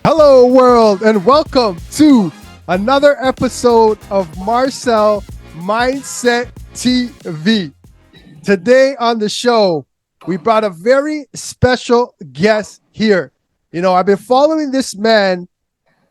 Hello, world, and welcome to another episode of Marcel Mindset TV. Today on the show, we brought a very special guest here. You know, I've been following this man,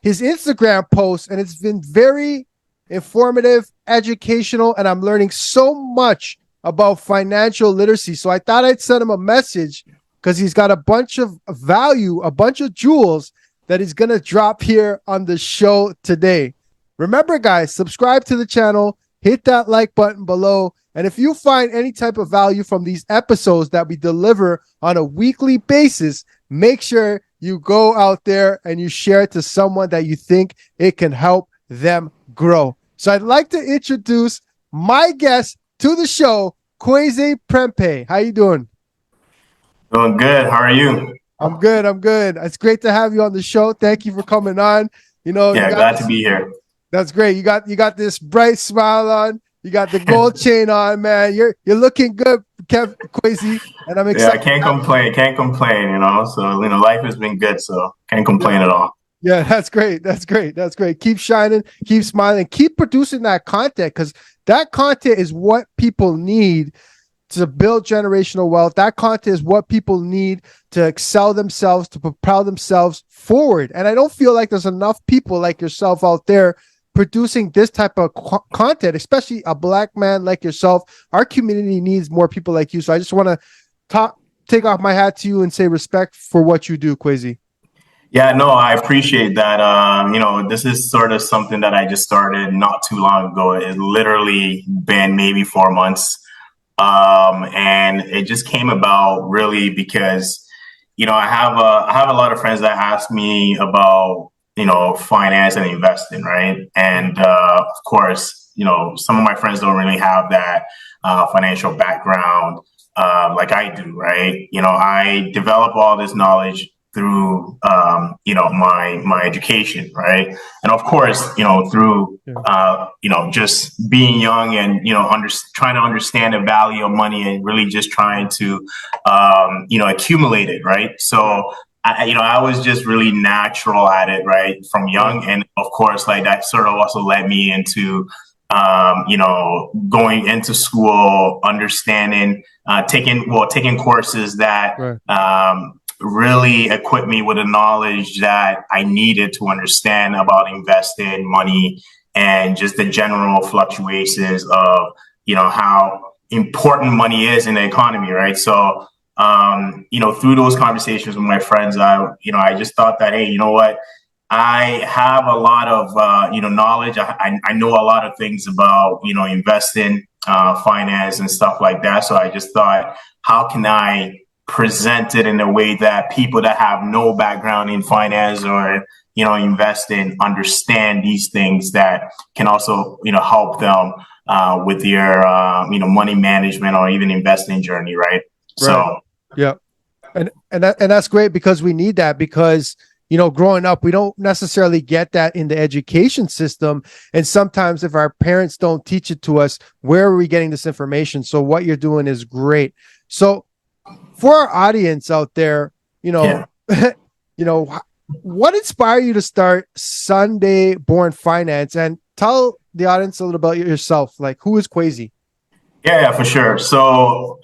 his Instagram posts, and it's been very informative, educational, and I'm learning so much about financial literacy. So I thought I'd send him a message because he's got a bunch of value, a bunch of jewels that he's going to drop here on the show today. Remember, guys, subscribe to the channel, hit that like button below. And if you find any type of value from these episodes that we deliver on a weekly basis, make sure you go out there and you share it to someone that you think it can help them grow. So I'd like to introduce my guest to the show, Kwasi Prempeh. How you doing? Doing good. How are you? I'm good. It's great to have you on the show. Thank you for coming on. Glad to be here. That's great. You got this bright smile on. You got the gold chain on, man. You're looking good, Kwasi, and I'm excited. Yeah, I can't complain. So, life has been good, so can't complain at all. Yeah, that's great. Keep shining, keep smiling, keep producing that content, because that content is what people need to build generational wealth. That content is what people need to excel themselves, to propel themselves forward. And I don't feel like there's enough people like yourself out there producing this type of content, especially a Black man like yourself. Our community needs more people like you. So I just want to take off my hat to you and say respect for what you do, Kwasi. Yeah, no, I appreciate that. This is sort of something that I just started not too long ago. It's literally been maybe 4 months. And it just came about really because, I have a lot of friends that ask me about, finance and investing, right? And, of course, some of my friends don't really have that, financial background, like I do, right? I develop all this knowledge through, my education, right? And of course, through, just being young and, trying to understand the value of money and really just trying to, accumulate it, right? So, I was just really natural at it, right? From young. And of course, like that sort of also led me into, going into school, understanding, taking courses that, really equipped me with the knowledge that I needed to understand about investing, money, and just the general fluctuations of, how important money is in the economy, right? So, through those conversations with my friends, I just thought that, hey, you know what? I have a lot of, knowledge. I know a lot of things about, investing, finance and stuff like that. So I just thought, how can I present it in a way that people that have no background in finance or, investing understand these things that can also, help them, with their, money management or even investing journey. Right. So, yeah. And that's great, because we need that, because growing up, we don't necessarily get that in the education system. And sometimes if our parents don't teach it to us, where are we getting this information? So what you're doing is great. So for our audience out there, what inspired you to start Sunday Born Finance? And tell the audience a little about yourself. Like, who is Kwasi? Yeah, for sure. So,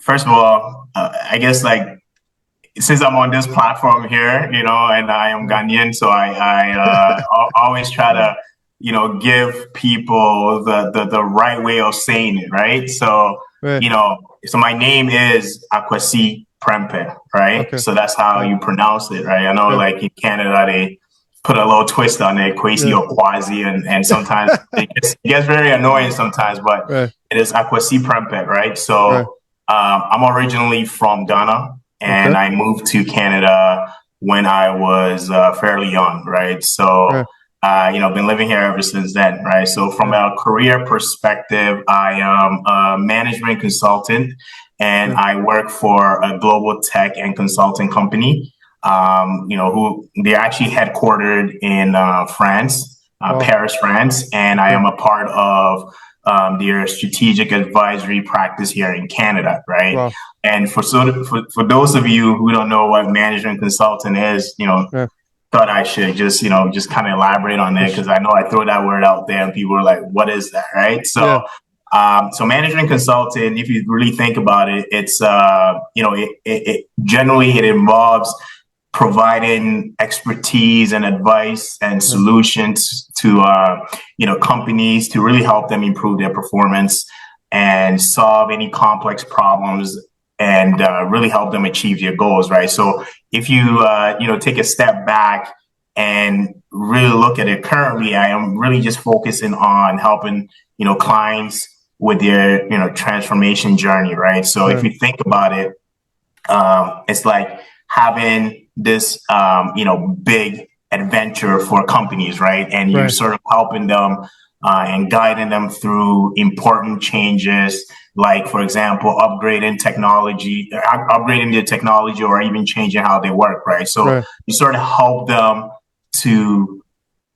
first of all, I guess since I'm on this platform here, and I am Ghanaian, so I always try to, give people the right way of saying it, right? So, so my name is Kwasi Prempeh, right? Okay. So that's how you pronounce it, right? I know, like in Canada, they put a little twist on it, Kwasi or Kwasi, and sometimes it gets very annoying sometimes, but it is Kwasi Prempeh, right? So I'm originally from Ghana, and I moved to Canada when I was fairly young, right? So, been living here ever since then, right? So from a career perspective, I am a management consultant, and I work for a global tech and consulting company, who they're actually headquartered in France, Paris, France. And I am a part of their strategic advisory practice here in Canada, right? Wow. And for those of you who don't know what management consultant is, Yeah. thought I should just just kind of elaborate on that, because I know I throw that word out there and people are like, "What is that?" Right? Yeah. So management consultant, if you really think about it, it's it generally it involves providing expertise and advice and solutions to companies to really help them improve their performance and solve any complex problems and really help them achieve their goals, right? So if you take a step back and really look at it currently, I am really just focusing on helping clients with their transformation journey, right? So if you think about it, it's like having this big adventure for companies, right? And you're sort of helping them and guiding them through important changes, like, for example, upgrading the technology, or even changing how they work, right? So you sort of help them to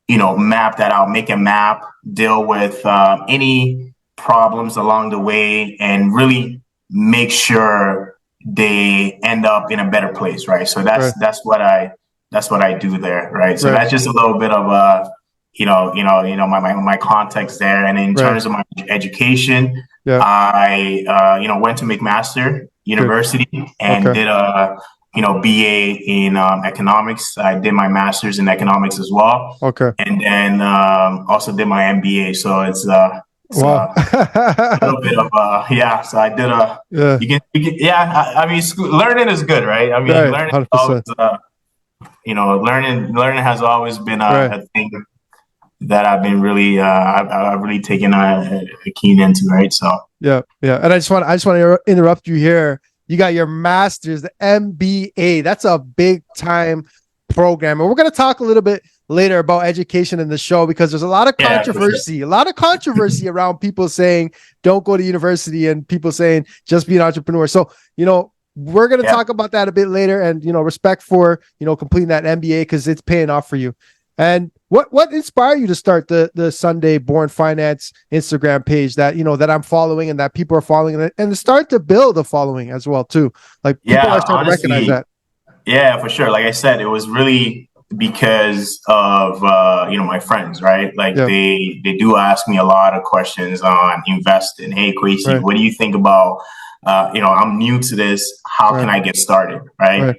map that out, make a map, deal with any problems along the way, and really make sure they end up in a better place, right? So that's what I do there, right? So that's just a little bit of my context there. And in terms of my education, I went to McMaster University and did a BA in economics. I did my master's in economics as well. And then also did my MBA. So it's wow. A little bit of So I did I mean, learning is good, right? I mean, learning always, learning has always been a thing that I've been really I've really taken a keen into, right? So yeah. And I just want to interrupt you here. You got your master's, the MBA. That's a big time program, and we're going to talk a little bit later about education in the show, because there's a lot of controversy, around people saying don't go to university and people saying just be an entrepreneur. So, we're going to talk about that a bit later, and, respect for, completing that MBA, because it's paying off for you. And what inspired you to start the Sunday Born Finance Instagram page that, that I'm following and that people are following, and to start to build a following as well too? Like, people are starting to recognize that. Yeah, for sure. Like I said, it was really because of my friends, right? Like they do ask me a lot of questions on investing. Hey, Kwasi, what do you think about I'm new to this. How can I get started? Right.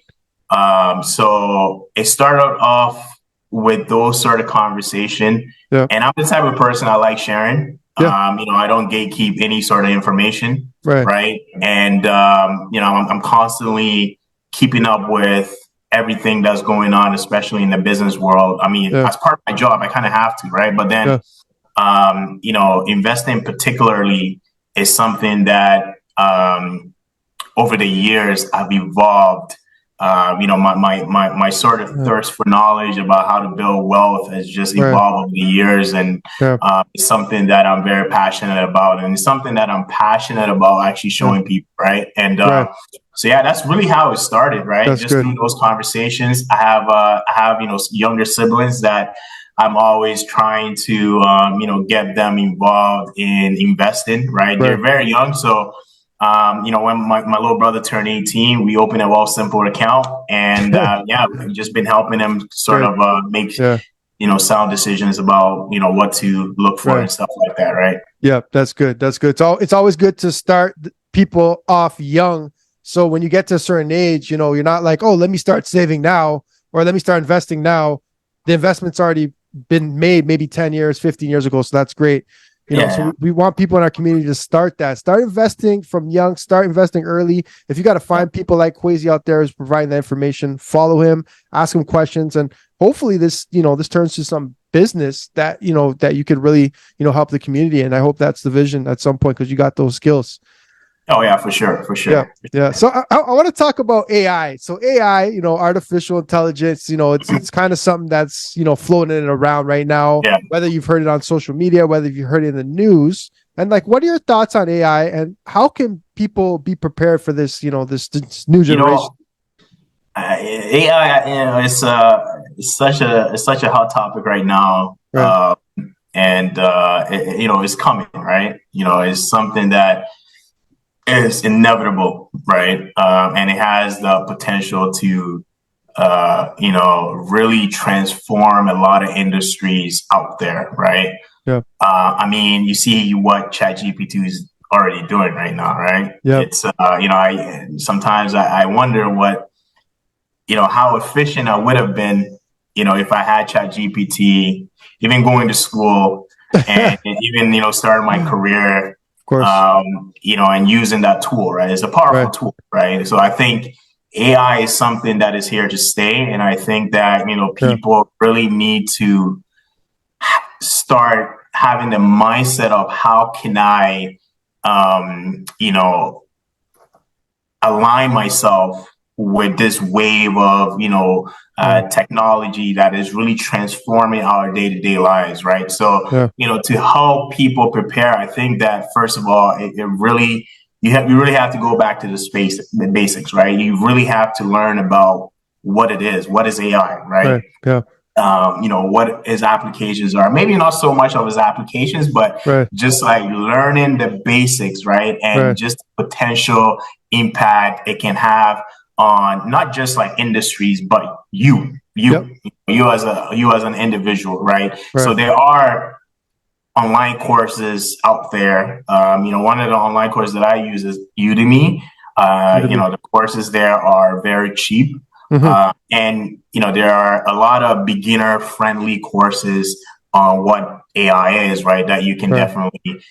So it started off with those sort of conversation. And I'm the type of person I like sharing. I don't gatekeep any sort of information. Right. And I'm constantly keeping up with everything that's going on, especially in the business world. I mean, as part of my job, I kind of have to, right? But then, investing particularly is something that over the years I've evolved. My sort of thirst for knowledge about how to build wealth has just evolved over the years, and it's something that I'm very passionate about, and it's something that I'm passionate about actually showing people, right? And so that's really how it started, right? Just through those conversations. I have younger siblings that I'm always trying to get them involved in investing, right? They're very young, so when my little brother turned 18, we opened a Wealthsimple account, and we've just been helping them sort of make sound decisions about what to look for and stuff like that, right? Yeah, that's good. It's always good to start people off young, so when you get to a certain age, you're not like, oh, let me start saving now, or let me start investing now. The investment's already been made maybe 10 years, 15 years ago, so that's great. So we want people in our community to start investing from young, start investing early. If you got to find people like Kwasi out there who's providing that information, follow him, ask him questions, and hopefully this turns to some business that, that you could really, help the community. And I hope that's the vision at some point, because you got those skills. Oh yeah, for sure. Yeah. So I want to talk about AI. So AI, artificial intelligence, it's kind of something that's, floating around right now, whether you've heard it on social media, whether you've heard it in the news. And like, what are your thoughts on AI, and how can people be prepared for this, this new generation? AI, it's such a hot topic right now. it's coming, right? It's something that is inevitable, right? And it has the potential to really transform a lot of industries out there, right? Yeah. I mean, you see what ChatGPT is already doing right now, right? Yeah. It's I sometimes I wonder how efficient I would have been, if I had ChatGPT, even going to school and even starting my Of career, course. and using that tool, right? It's a Right. powerful tool, right? So I think AI is something that is here to stay, and I think that Yeah. people really need to start having the mindset of how can I, align myself with this wave of technology that is really transforming our day-to-day lives, right? So Yeah. to help people prepare, I think that first of all, it really you really have to go back to the basics, right? You really have to learn about what it is, what is AI, right? Right. Yeah. What his applications are. Maybe not so much of his applications, but Right. just like learning the basics, right? And Right. just the potential impact it can have on not just like industries, but Yep. you as an individual, right? Right. So there are online courses out there. One of the online courses that I use is Udemy. Udemy. The courses there are very cheap. Mm-hmm. And there are a lot of beginner friendly courses on what AI is, right? That you can Right. definitely,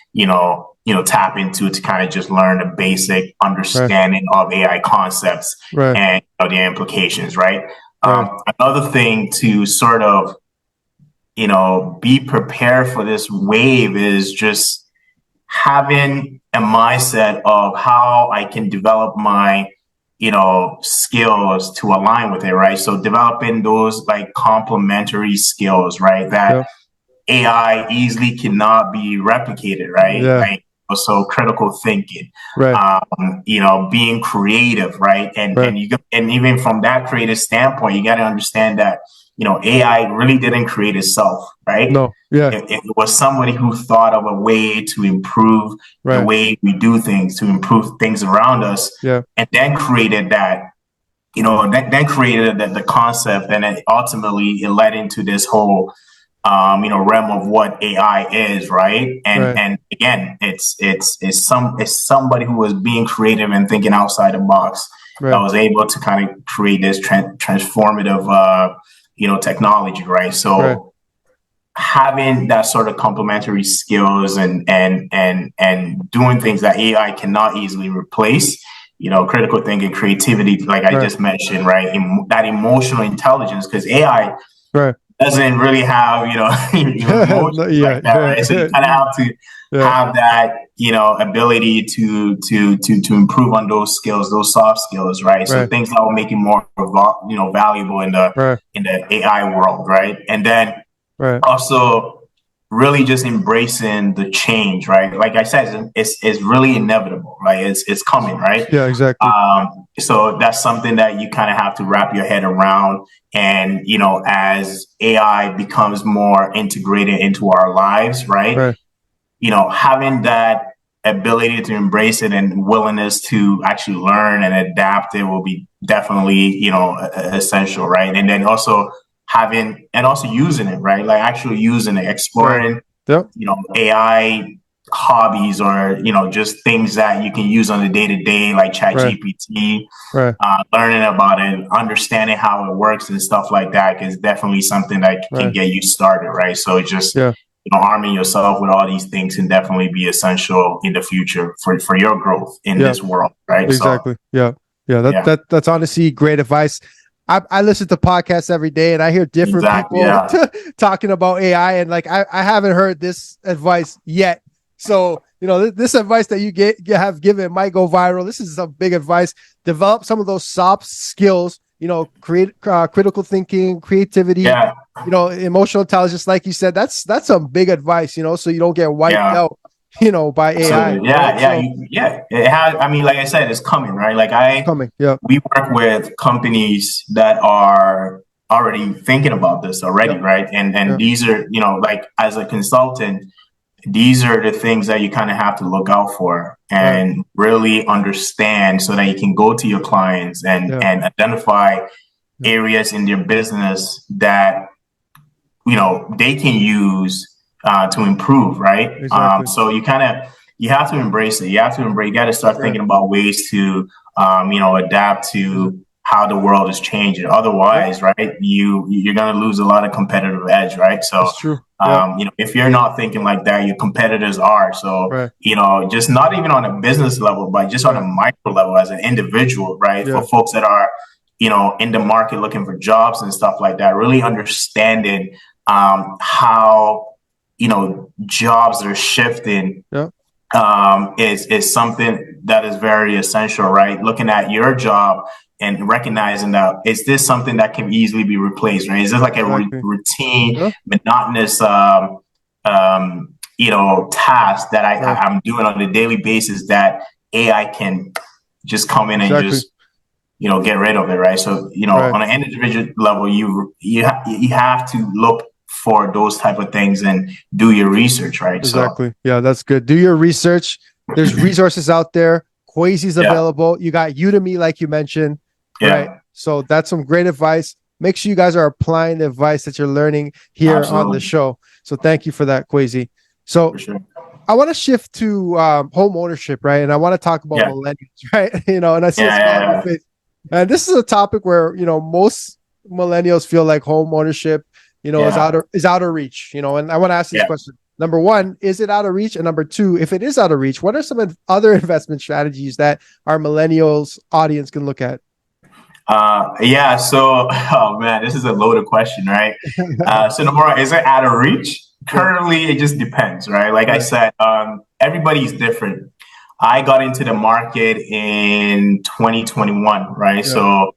tap into to kind of just learn the basic Right. understanding of AI concepts Right. and the implications, right? Right. Another thing to sort of, be prepared for this wave is just having a mindset of how I can develop my skills to align with it, right? So developing those like complementary skills, right? That Yep. AI easily cannot be replicated, right? Yeah. Like so critical thinking, Right. being creative, right? Right. And even from that creative standpoint, you got to understand that AI really didn't create itself, right? No. Yeah. It was somebody who thought of a way to improve the Right. way we do things, to improve things around us, Yeah. and then created that, then created the concept, and then ultimately it led into this whole, realm of what AI is, right? Right. And again, it's somebody who was being creative and thinking outside the box that Right. was able to kind of create this transformative, technology, right? Right. So having that sort of complementary skills and doing things that AI cannot easily replace, critical thinking, creativity, like I Right. just mentioned, right? That emotional intelligence, because AI Right. doesn't really have, No, emotions yeah. like that, right? So you kind of have to Yeah. have that, ability to improve on those skills, those soft skills, right? So Right. things that will make you more, valuable in the Right. AI world, right? And then Right. also really just embracing the change, right? Like I said, it's really inevitable, right? It's coming, right? Yeah. Exactly. So that's something that you kind of have to wrap your head around. And as AI becomes more integrated into our lives, right? Right. Having that ability to embrace it and willingness to actually learn and adapt it will be definitely essential, right? And then also having and also using it, right? Like actually using it, Right. exploring Yep. AI hobbies, or just things that you can use on the day to day, like Chat Right. GPT. Right. Learning about it, understanding how it works and stuff like that is definitely something that can Right. get you started, right? So it's just Yeah. arming yourself with all these things can definitely be essential in the future for your growth in Yeah. this world, right? So Exactly. Yeah. Yeah. yeah, That's honestly great advice. I listen to podcasts every day and I hear different exactly, people yeah, talking about AI, and like I haven't heard this advice yet. So, this advice that you have given might go viral. This is some big advice. Develop some of those soft skills, create critical thinking, creativity, yeah, emotional intelligence. Like you said, that's some big advice, so you don't get wiped yeah. out, by AI, Absolutely. right? Yeah, yeah, So yeah. It has. I mean, like I said, it's coming, right? Like it's coming. Yeah. we work with companies that are already thinking about this already, right? And these are, like as a consultant, these are the things that you kind of have to look out for and really understand so that you can go to your clients and identify areas in their business that they can use to improve, right? Exactly. So you have to embrace it. You got to start thinking about ways to adapt to how the world is changing. Otherwise, right, you're gonna lose a lot of competitive edge, right? So That's true. Yeah. if you're not thinking like that, your competitors are. So Right. just not even on a business level, but just on a micro level as an individual, right? For folks that are in the market looking for jobs and stuff like that, really understanding how jobs are shifting is something that is very essential, right? Looking at your job and recognizing that, is this something that can easily be replaced, right? Is this like a routine, monotonous task that I'm doing on a daily basis that AI can just come in and just get rid of it, right? So on an individual level, you have to look for those type of things and do your research, right? Exactly. So, yeah, that's good. Do your research. There's resources out there. Kwasi's available. You got Udemy, like you mentioned, right? So that's some great advice. Make sure you guys are applying the advice that you're learning here on the show. So thank you for that, Kwasi. So I want to shift to home ownership, right? And I want to talk about millennials, right? And I see a smile on your face. And this is a topic where most millennials feel like home ownership is out of reach, and I want to ask these questions. Number one, is it out of reach? And number two, if it is out of reach, what are some other investment strategies that our millennials audience can look at? So, oh man, this is a loaded question, right? So number one, is it out of reach? Currently, it just depends, right? Like I said, everybody's different. I got into the market in 2021, right? So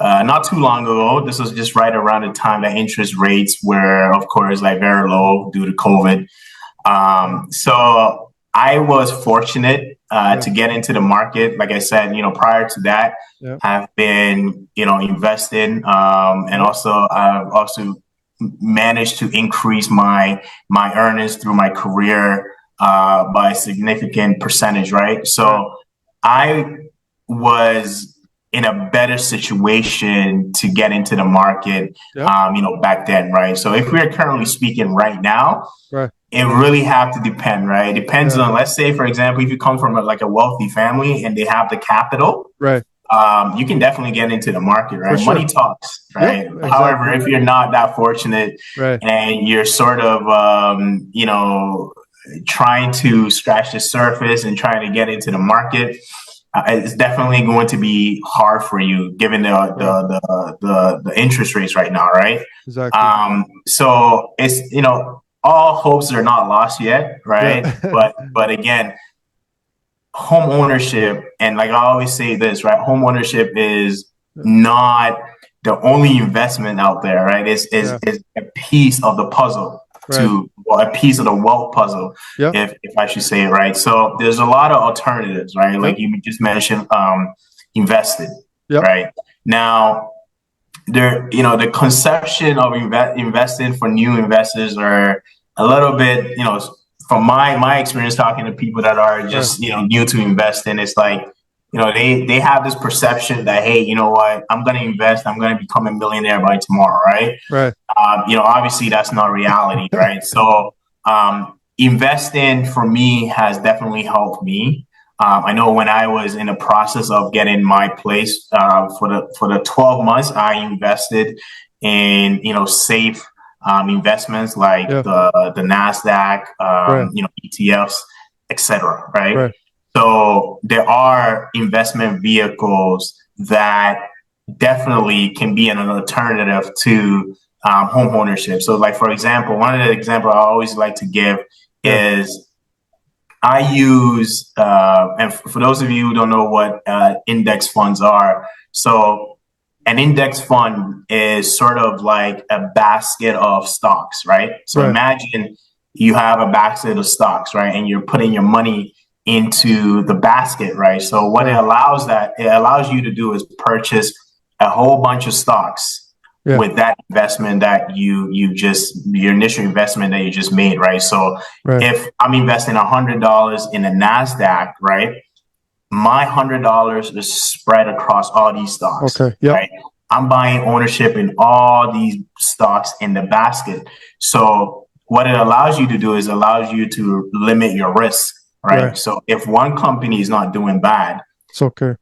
not too long ago, this was just right around the time that interest rates were, of course, like very low due to COVID. So I was fortunate to get into the market. Like I said, prior to that, I've been, investing, and also I've also managed to increase my earnings through my career by a significant percentage, right? So I was in a better situation to get into the market, back then, right? So if we're currently speaking right now, it really have to depend, right? It depends on, let's say, for example, if you come from a wealthy family and they have the capital, you can definitely get into the market, right? Money talks, right? Exactly. However, if you're not that fortunate and you're sort of, trying to scratch the surface and trying to get into the market, it's definitely going to be hard for you given the interest rates right now, right? Exactly. So it's all hopes are not lost yet, right? but again, home ownership, and like I always say this, right? Home ownership is not the only investment out there, right? It's a piece of the puzzle a piece of the wealth puzzle, if I should say it right. So there's a lot of alternatives, right? Like you just mentioned, invested, right? Now, the conception of investing for new investors are a little bit, from my experience talking to people that are just, new to investing, it's like, they have this perception that, hey, you know what, I'm going to invest, I'm going to become a millionaire by tomorrow, right? Obviously that's not reality, right? So investing for me has definitely helped me. I know when I was in the process of getting my place for the 12 months, I invested in safe investments like the NASDAQ, ETFs, etc. Right? So there are investment vehicles that definitely can be an alternative to home ownership. So, like for example, one of the examples I always like to give is I use, and for those of you who don't know what index funds are, so an index fund is sort of like a basket of stocks, right? So imagine you have a basket of stocks, right? And you're putting your money into the basket, right? So what it allows you to do is purchase a whole bunch of stocks with that investment that your initial investment that you just made, right? So if I'm investing $100 in a NASDAQ, right, my $100 is spread across all these stocks. Okay. Yep. Right? I'm buying ownership in all these stocks in the basket. So what it allows you to do is allows you to limit your risk, right? So if one company is not doing bad, it's okay.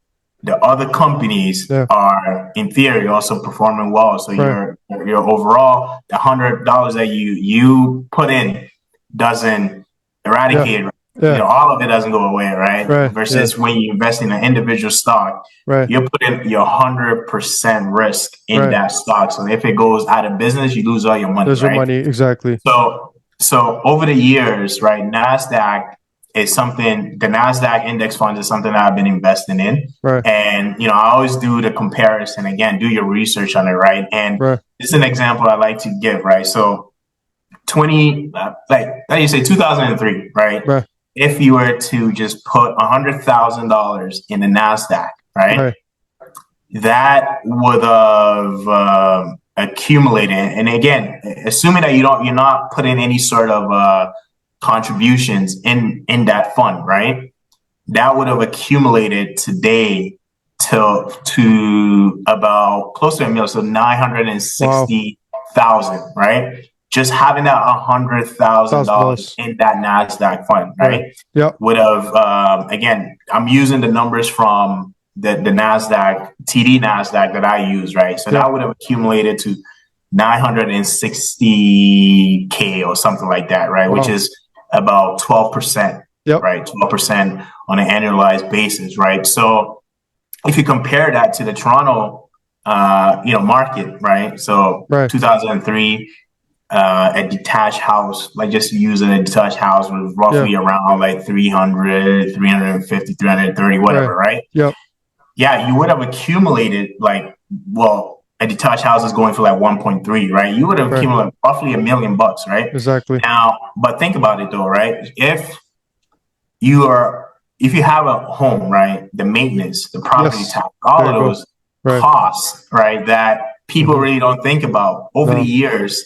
The other companies are, in theory, also performing well. So your overall, the $100 that you put in doesn't eradicate. All of it doesn't go away, right? Versus when you invest in an individual stock, you're putting your 100% risk in that stock. So if it goes out of business, you lose all your money. Your money, exactly. So over the years, right, NASDAQ is something, the NASDAQ index funds is something that I've been investing in. And, I always do the comparison, again, do your research on it, right? And this is an example I like to give, right? So 2003, right? If you were to just put $100,000 in the NASDAQ, right? That would have accumulated. And again, assuming that you're not putting any sort of contributions in that fund, right? That would have accumulated today to about close to $1 million, so 960,000, right? Just having that $100,000 in that NASDAQ fund, right? Would have again, I'm using the numbers from the NASDAQ, TD NASDAQ that I use, right? So that would have accumulated to 960K or something like that, right? Which is about 12%, right? 12% on an annualized basis, right? So if you compare that to the Toronto, market, right? So 2003, a detached house, like just using a detached house was roughly around like 300, 350, 330, whatever, right? Yeah, you would have accumulated a detached house is going for like 1.3, right? You would have accumulated roughly $1 million, right? Exactly. Now, but think about it though, right? If you have a home, right? The maintenance, the property tax, all of those costs, right? That people really don't think about over the years.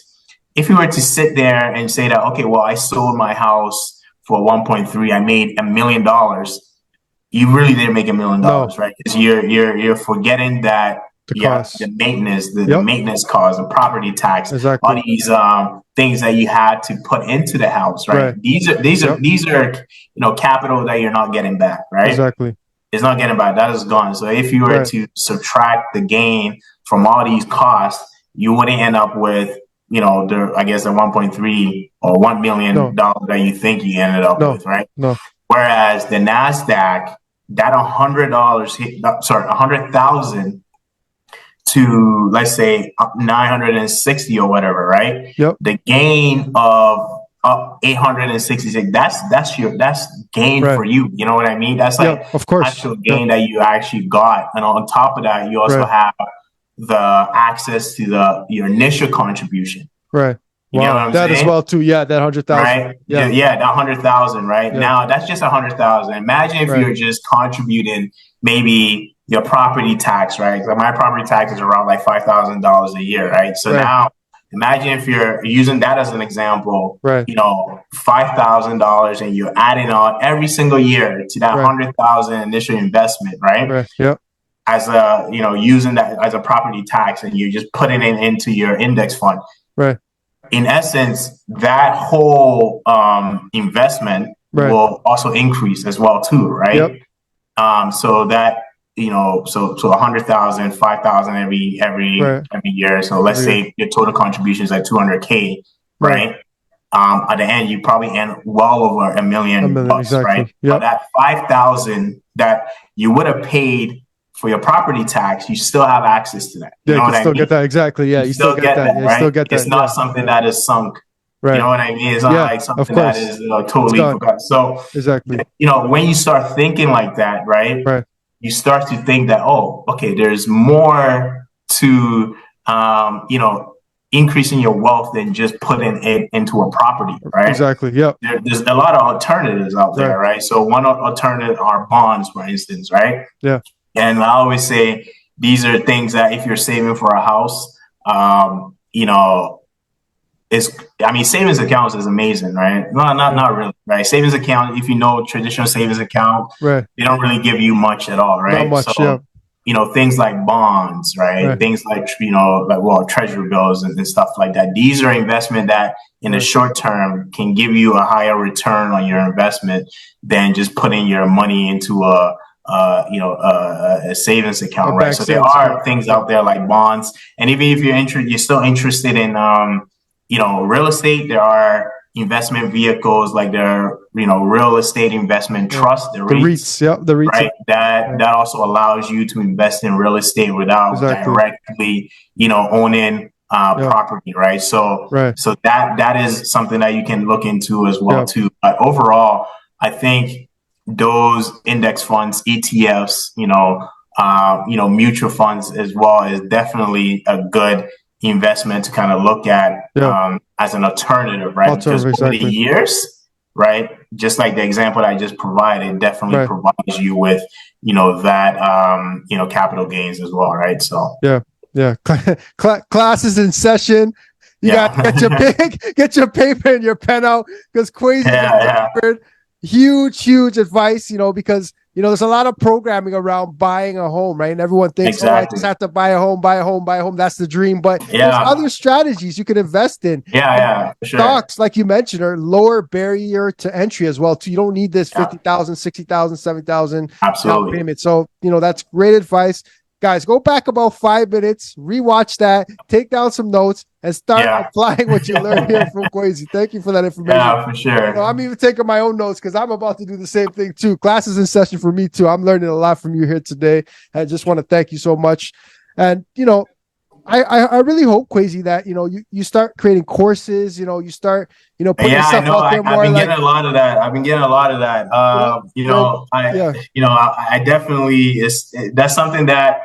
If you were to sit there and say that, okay, well, I sold my house for 1.3, I made $1 million. You really didn't make $1 million, right? Because you're forgetting that the maintenance, the maintenance costs, the property tax, all these things that you had to put into the house, right? These are capital that you're not getting back, right? Exactly. It's not getting back. That is gone. So if you were to subtract the gain from all these costs, you wouldn't end up with the 1.3 or $1 million that you think you ended up with, right? Whereas the NASDAQ, that $100,000 to, let's say, 960 or whatever, right? The gain of 866, that's gain for you. You know what I mean? That's like of course, actual gain that you actually got. And on top of that, you also have the access to your initial contribution. Right. You know what I'm saying? As well too. Yeah, that 100,000. Right. Yeah, that 100,000. Right. Now that's just 100,000. Imagine if you're just contributing maybe your property tax, right? So my property tax is around like $5,000 a year, right? So now imagine if you're using that as an example, $5,000, and you're adding on every single year to that 100,000 initial investment, right? As using that as a property tax, and you're just putting it into your index fund. In essence, that whole investment will also increase as well too, right? So that so 100,000, 5,000 every year. So let's say your total contribution is like 200K, right? At the end, you probably end well over $1 million bucks, right? But that 5,000 that you would have paid for your property tax, you still have access to that. You know what I mean? Get that, exactly. Yeah, you still get that. Right? You still get that. It's not something that is sunk. You know what I mean? It's not like something that is totally forgotten. So when you start thinking like that, right? You start to think that, there's more to increasing your wealth than just putting it into a property, right? Exactly. Yeah. There's a lot of alternatives out there, right? So one alternative are bonds, for instance, right? Yeah. And I always say these are things that if you're saving for a house, You know, savings accounts is amazing, right? No, not really, right? Savings account, if you know traditional savings account, Right. they don't really give you much at all, Not right? much. Yeah. So, things like bonds, right? Right. Things like, treasury bills and stuff like that. These are investment that in the Right. short term can give you a higher return on your investment than just putting your money into a savings A account, right? bank So there savings account. are things Yeah. out there like bonds, and even if you're still interested in real estate. There are investment vehicles like there are real estate investment Yeah. trusts, the The REITs, REITs. Yeah. The REITs. right? That Yeah. that also allows you to invest in real estate without Exactly. directly owning Yeah. property, right? So Right. so that is something that you can look into as well Yeah. too. But overall, I think those index funds, ETFs, mutual funds as well is definitely a good investment to kind of look at Yeah. as an alternative, right? Because Alternative. over the Exactly. years, right, just like the example that I just provided, definitely Right. provides you with that capital gains as well, right? So Yeah. Yeah. Class is in session. You got to yeah, get your paper and your pen out because Kwasi just yeah, delivered huge advice, because there's a lot of programming around buying a home, right? And everyone thinks, oh, I just exactly, have to buy a home, buy a home, buy a home. That's the dream. But there's yeah, other strategies you can invest in. yeah, And yeah, for sure, stocks, like you mentioned, are lower barrier to entry as well. Too. You don't need this yeah, 50,000, 60,000, 70,000 down absolutely, payment. So, that's great advice. Guys, go back about 5 minutes, rewatch that, take down some notes, and start yeah, applying what you learned here from Kwasi. Thank you for that information. yeah, for sure, I'm even taking my own notes because I'm about to do the same thing too. Classes in session for me too. I'm learning a lot from you here today. I just want to thank you so much. And I really hope, Kwasi, that you start creating courses. You start putting yeah, I yourself know. out there I've more. been Like getting a lot of that. I've been getting a lot of that. and yeah, I definitely that's something that,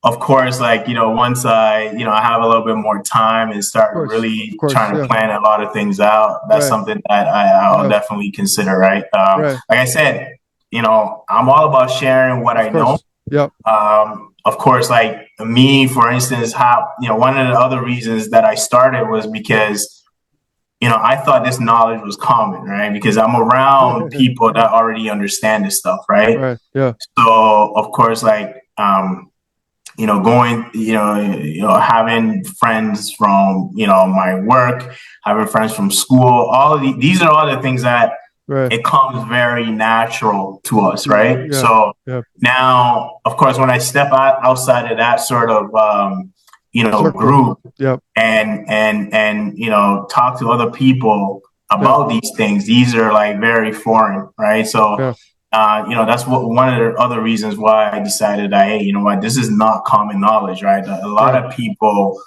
of course, like once I have a little bit more time and start of really course, trying to yeah, plan a lot of things out, that's right, something that I'll yeah, definitely consider. Right. right, Like I said, I'm all about sharing what of I know. course, yep, Of course, like me, for instance, how one of the other reasons that I started was because I thought this knowledge was common, right? Because I'm around people that already understand this stuff, right? right, yeah, So of course, like going, having friends from my work, having friends from school, all of these are all the things that right, it comes very natural to us, right? yeah, So yeah, now, of course, when I step outside of that sort of circle, group yep, and talk to other people yeah, about these things, these are like very foreign, right? So yeah, that's one of the other reasons why I decided that, hey, you know what, this is not common knowledge, right? A lot right. of people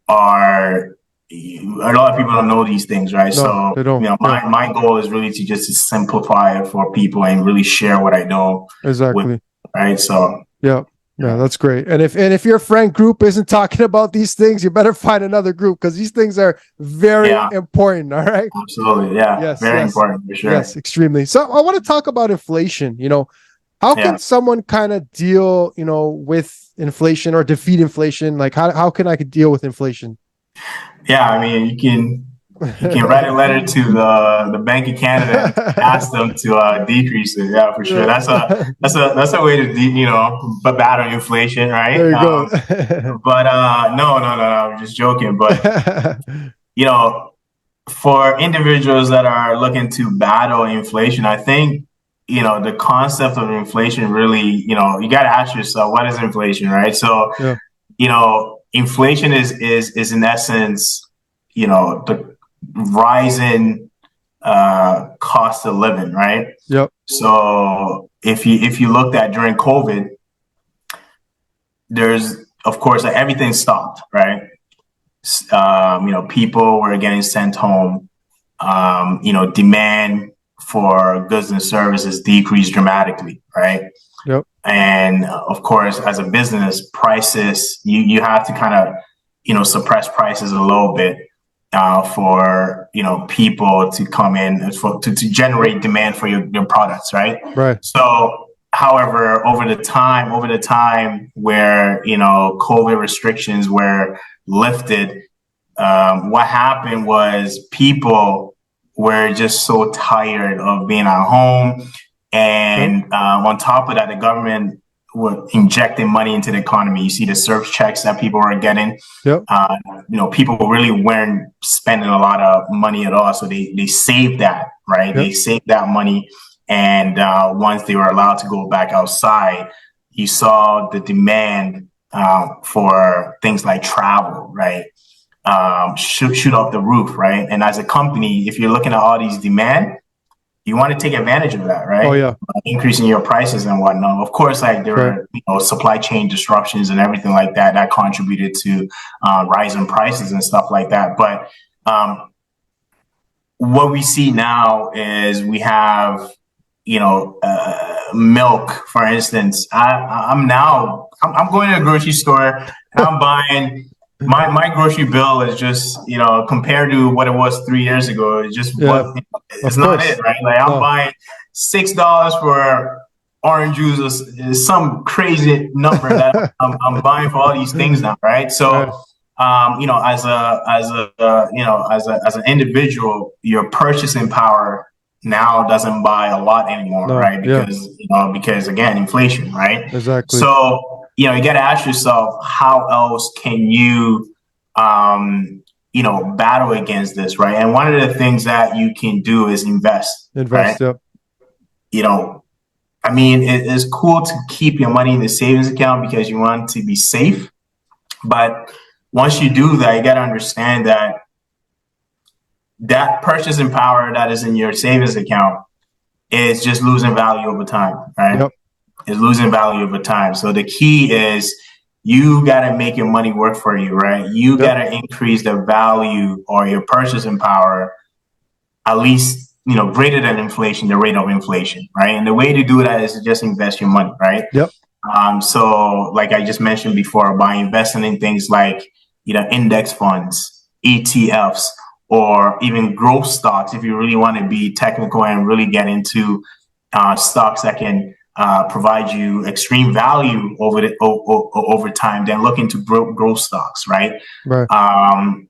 are a lot of people don't know these things, right? No, So, they don't. Yeah, my goal is really to just simplify it for people and really share what I know with, exactly. right? So, Yeah. Yeah, yeah, that's great. And if your friend group isn't talking about these things, you better find another group because these things are very yeah, important. All right. absolutely. Yeah, Yes, very yes, important for yes, sure. extremely. So I want to talk about inflation. How can Yeah. someone kind of deal, with inflation or defeat inflation? Like how can I deal with inflation? Yeah, I mean, you can write a letter to the Bank of Canada and ask them to decrease it. Yeah, for sure. Yeah. That's a way to battle inflation, right? There you go. But no, I'm just joking. But you know, for individuals that are looking to battle inflation, I think the concept of inflation really, you got to ask yourself, what is inflation, right? So Yeah. inflation is in essence, the rising cost of living, right? Yep. So if you looked at during COVID, there's of course like everything stopped, right? People were getting sent home. Demand for goods and services decreased dramatically, right? Yep. And of course, as a business, prices you have to kind of suppress prices a little bit for people to come in to generate demand for your products, right? Right. So, however, over the time where COVID restrictions were lifted, what happened was people were just so tired of being at home. And on top of that, the government were injecting money into the economy. You see the surge checks that people were getting. Yep. People really weren't spending a lot of money at all. So they saved that, right? Yep. They saved that money. And once they were allowed to go back outside, you saw the demand for things like travel, right? Shoot off the roof, right? And as a company, if you're looking at all these demand, you want to take advantage of that, right? Oh yeah, increasing your prices and whatnot. Of course, like there were supply chain disruptions and everything like that that contributed to rising prices and stuff like that. But what we see now is we have milk, for instance. I'm going to a grocery store and I'm buying. My grocery bill is just, compared to what it was 3 years ago, it's just it's not it, right? Like I'm buying $6 for orange juice is some crazy number that I'm buying for all these things now, right? So, as an individual, your purchasing power now doesn't buy a lot anymore, right? Because again, inflation, right? Exactly. So, you got to ask yourself, how else can you, battle against this, right? And one of the things that you can do is invest. Right? Yep. It's cool to keep your money in the savings account because you want to be safe. But once you do that, you got to understand that purchasing power that is in your savings account is just losing value over time, right? Yep. Is losing value over time. So the key is you got to make your money work for you, right? You got to increase the value or your purchasing power at least, greater than inflation, the rate of inflation, right? And the way to do that is to just invest your money, right? Yep. So like I just mentioned before, by investing in things like, index funds, ETFs, or even growth stocks, if you really want to be technical and really get into stocks that can provide you extreme value over time, then look into growth stocks, right?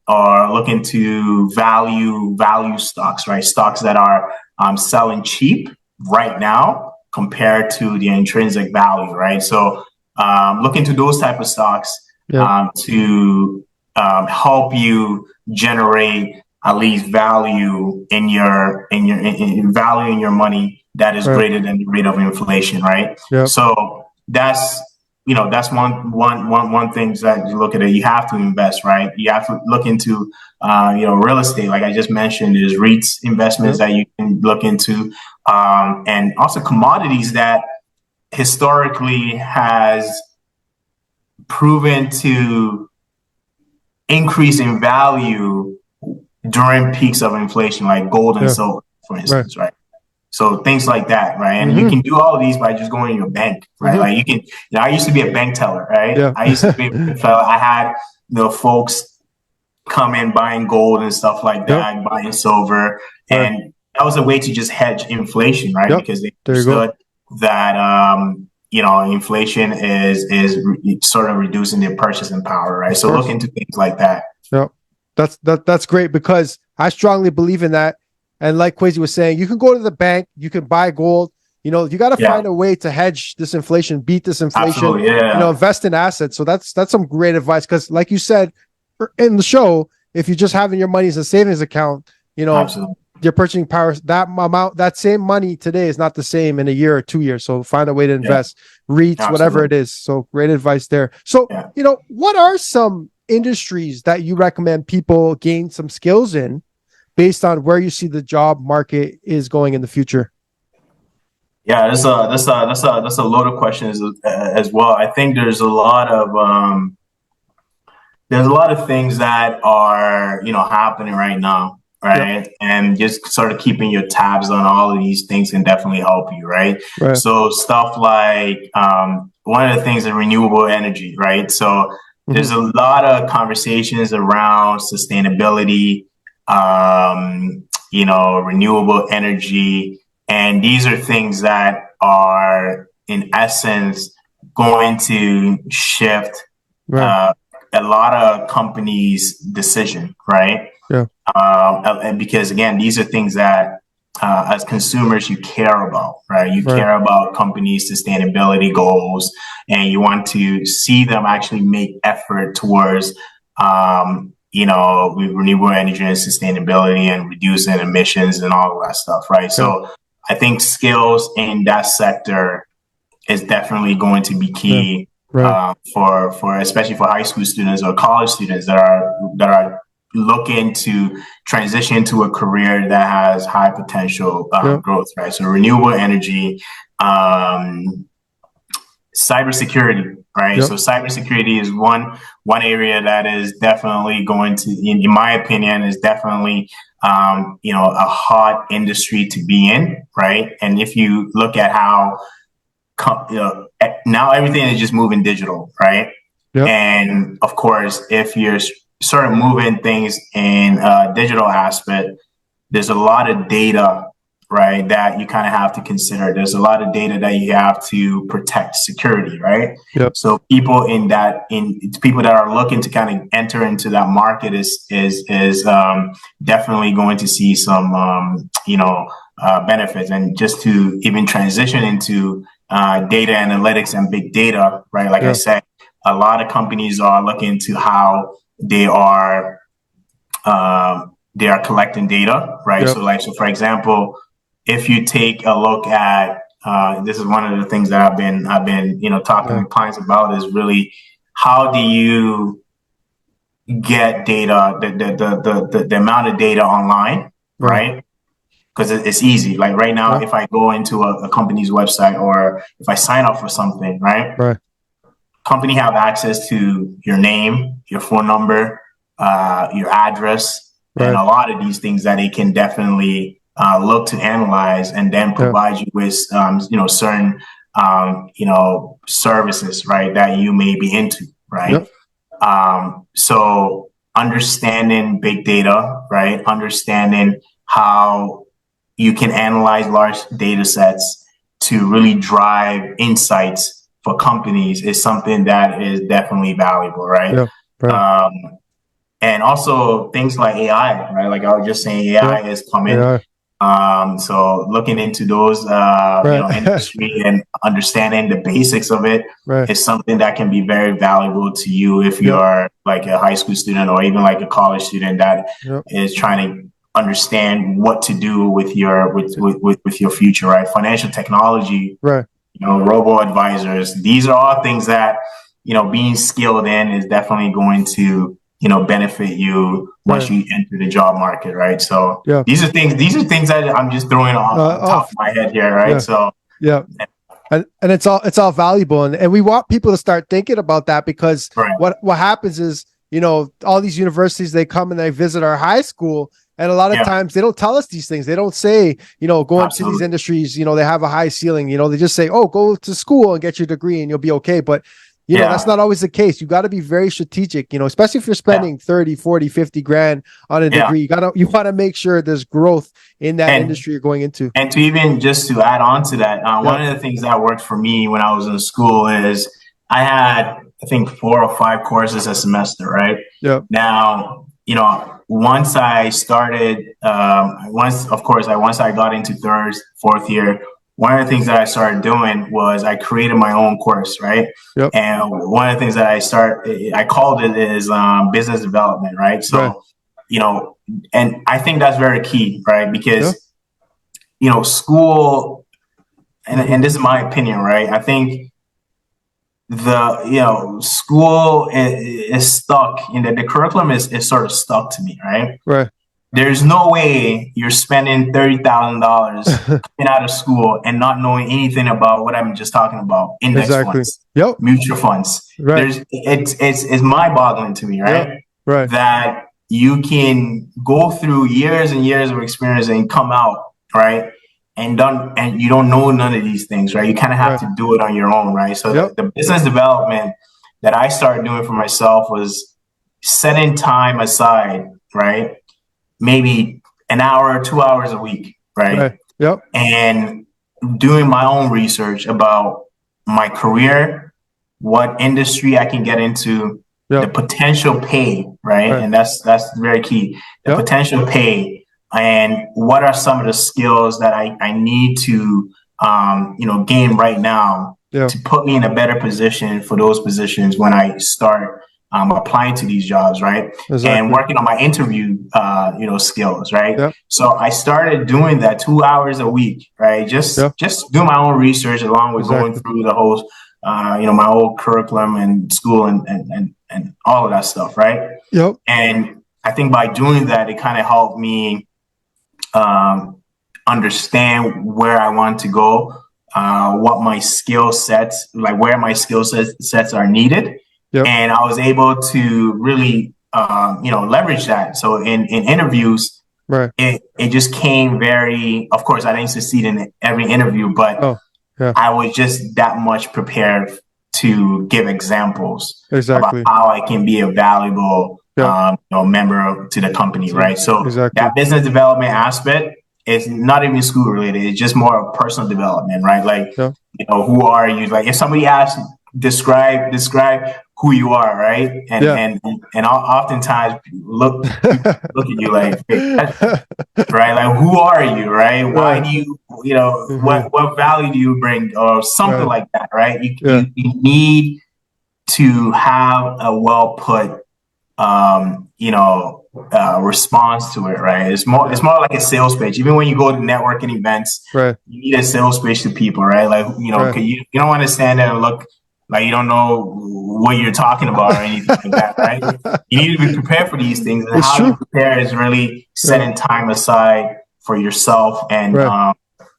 Or look into value stocks, right? Stocks that are selling cheap right now compared to the intrinsic value, right? So look into those type of stocks to help you generate at least value in your value in your money that is greater than the rate of inflation, right? So that's one thing that you look at it. You have to invest, right? You have to look into real estate, like I just mentioned. There's REITs investments that you can look into, and also commodities that historically has proven to increase in value during peaks of inflation, like gold and silver, for instance, right? So things like that, right? And you can do all of these by just going to your bank, right? Like you can, I used to be a bank teller, right? I used to be a bank teller. I had folks come in buying gold and stuff like that, buying silver, and that was a way to just hedge inflation, right? Because they understood that inflation is sort of reducing their purchasing power, right? So look into things like that. That's great, because I strongly believe in that. And like Kwasi was saying, you can go to the bank, you can buy gold. You got to find a way to hedge this inflation, beat this inflation. Invest in assets. So that's some great advice, because like you said in the show, if you're just having your money as a savings account, your purchasing power, that same money today is not the same in a year or 2 years. So find a way to invest, REITs, whatever it is. So great advice there. So, what are some industries that you recommend people gain some skills in based on where you see the job market is going in the future? Yeah, that's a load of questions as well. I think there's a lot of things that are happening right now, right? And just sort of keeping your tabs on all of these things can definitely help you, right? So stuff like one of the things is renewable energy, right? So there's a lot of conversations around sustainability, renewable energy. And these are things that are, in essence, going to shift a lot of companies' decision, right? Yeah. And because again, these are things that as consumers you care about, right? You Right. care about companies' sustainability goals, and you want to see them actually make effort towards, renewable energy and sustainability and reducing emissions and all of that stuff, right? So I think skills in that sector is definitely going to be key. Right. For especially for high school students or college students that are looking to transition to a career that has high potential growth, right? So renewable energy, cybersecurity, right? So cybersecurity is one area that is definitely going to, in my opinion, is definitely a hot industry to be in, right? And if you look at how now everything is just moving digital, right? And of course, if you're sort of moving things in a digital aspect, there's a lot of data, right, that you kind of have to consider. There's a lot of data that you have to protect security, right? So people people that are looking to kind of enter into that market is definitely going to see some benefits. And just to even transition into data analytics and big data, right? Like I said, a lot of companies are looking to how they are collecting data, right? So for example, if you take a look at this is one of the things that I've been talking with clients about, is really how do you get data, the amount of data online, right? Because it's easy. Like right now, if I go into a company's website or if I sign up for something, right? Company have access to your name, your phone number, your address, and a lot of these things that they can definitely look to analyze and then provide you with, certain, services, right, that you may be into, right? So understanding big data, right? Understanding how you can analyze large data sets to really drive insights for companies is something that is definitely valuable, right? And also things like AI, right? Like I was just saying, AI is coming. So looking into those, industry and understanding the basics of it is something that can be very valuable to you if you're like a high school student or even like a college student that is trying to understand what to do with your with your future, right? Financial technology, robo advisors. These are all things that being skilled in is definitely going to benefit you once you enter the job market, right? So these are things that I'm just throwing on top of my head here, right? So and it's all valuable, and we want people to start thinking about that, because what happens is, all these universities, they come and they visit our high school, and a lot of times they don't tell us these things. They don't say, go into these industries, they have a high ceiling, they just say, oh, go to school and get your degree and you'll be okay. But that's not always the case. You got to be very strategic, especially if you're spending 30, 40, 50 grand on a degree. You want to make sure there's growth in that industry you're going into. And to even just to add on to that, one of the things that worked for me when I was in school is I had, I think, 4 or 5 courses a semester, right? Now, once I started, once I got into 3rd, 4th year, one of the things that I started doing was I created my own course, right? And one of the things that I called it is business development, right? So, and I think that's very key, right? Because, school, and this is my opinion, right? I think school is stuck in the curriculum is sort of stuck to me, right? There's no way you're spending $30,000 coming out of school and not knowing anything about what I'm just talking about. Index funds, mutual funds. It's mind-boggling to me, right? That you can go through years and years of experience and come out, right? And you don't know none of these things, right? You kind of have to do it on your own, right? So the business development that I started doing for myself was setting time aside, right? Maybe an hour or 2 hours a week, right? And doing my own research about my career, what industry I can get into, the potential pay, right? And that's very key. The potential pay, and what are some of the skills that I need to gain right now to put me in a better position for those positions when I start applying to these jobs, right? And working on my interview, skills, right? So I started doing that 2 hours a week, right? Just do my own research along with going through the whole, my old curriculum and school and all of that stuff, right? And I think by doing that, it kind of helped me understand where I want to go, what my skill sets, like where my skill sets are needed. And I was able to really, leverage that. So in interviews, it just came very, of course, I didn't succeed in every interview, but I was just that much prepared to give examples about how I can be a valuable member to the company, right? So that business development aspect is not even school related. It's just more of personal development, right? Like, who are you? Like if somebody asks, describe who you are, right? And oftentimes look at you like, right? Like, who are you, right? Why do you, what value do you bring, or something like that, right? You need to have a well put, response to it, right? It's more like a sales pitch. Even when you go to networking events, you need a sales pitch to people, right? Like, you don't want to stand there and look like you don't know what you're talking about or anything like that, right? You need to be prepared for these things, and how you prepare is really setting time aside for yourself and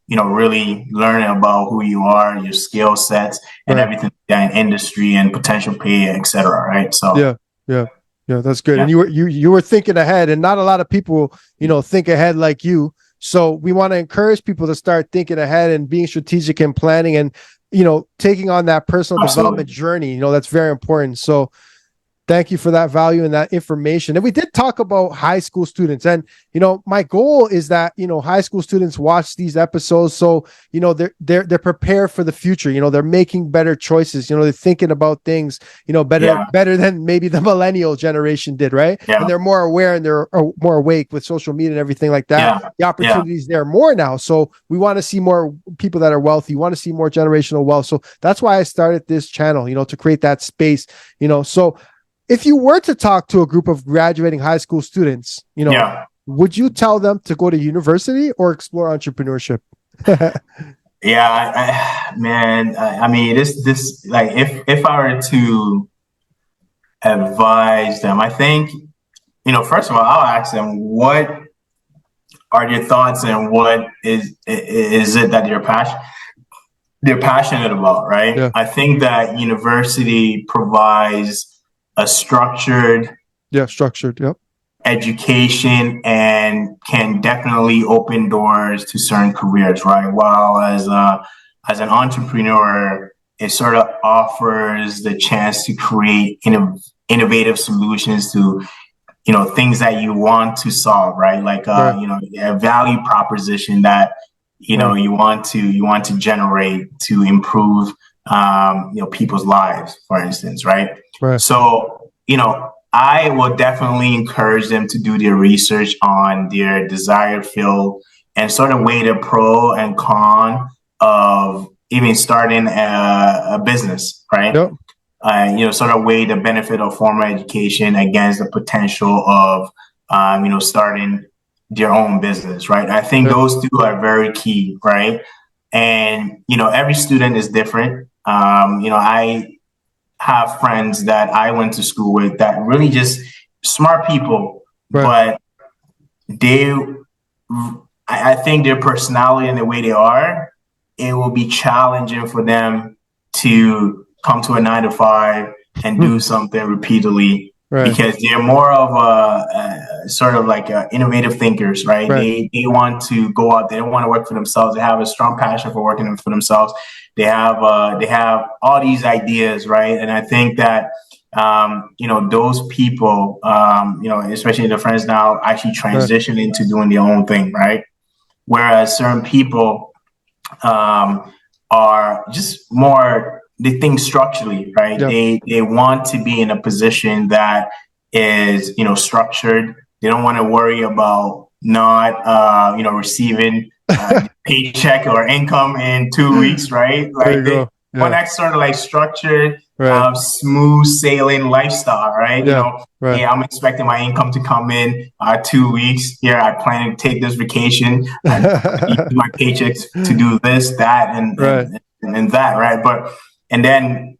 really learning about who you are, your skill sets, and everything in industry and potential pay, etc. Right? So yeah, that's good. And you were thinking ahead, and not a lot of people, think ahead like you. So we want to encourage people to start thinking ahead and being strategic and planning and, taking on that personal development journey. That's very important. So thank you for that value and that information. And we did talk about high school students. And, my goal is that, high school students watch these episodes. So, they're prepared for the future. They're making better choices. They're thinking about things, better than maybe the millennial generation did. Right. And they're more aware and they're more awake with social media and everything like that. The opportunities there are more now. So we want to see more people that are wealthy. We want to see more generational wealth. So that's why I started this channel, to create that space, so if you were to talk to a group of graduating high school students, would you tell them to go to university or explore entrepreneurship? I mean, this like if I were to advise them, I think, first of all, I'll ask them, what are your thoughts and what is it that they're passionate about, right? I think that university provides a structured education and can definitely open doors to certain careers, right? While as an entrepreneur, it sort of offers the chance to create innovative solutions to things that you want to solve, right? Like a value proposition that you want to generate to improve people's lives, for instance, right? So, I will definitely encourage them to do their research on their desired field and sort of weigh the pro and con of even starting a business, right? Sort of weigh the benefit of formal education against the potential of, starting their own business, right? I think those two are very key, right? And, every student is different. I have friends that I went to school with that really just smart people, but I think their personality and the way they are, it will be challenging for them to come to a 9 to 5 and do something repeatedly because they're more of a sort of like innovative thinkers, right? They want to go out, they don't want to work for themselves. They have a strong passion for working for themselves. They have all these ideas, right? And I think that those people, especially the friends now, actually transition into doing their own thing, right? Whereas certain people are just more they think structurally, right? Yeah. They want to be in a position that is, structured. They don't want to worry about not, receiving paycheck or income in 2 weeks, right? There you Like they go. want Yeah. that sort of like structured, Right. smooth sailing lifestyle, right? Yeah. Right. Hey, I'm expecting my income to come in 2 weeks. Here, I plan to take this vacation. I use my paychecks to do this, that, Right. and that, right? And then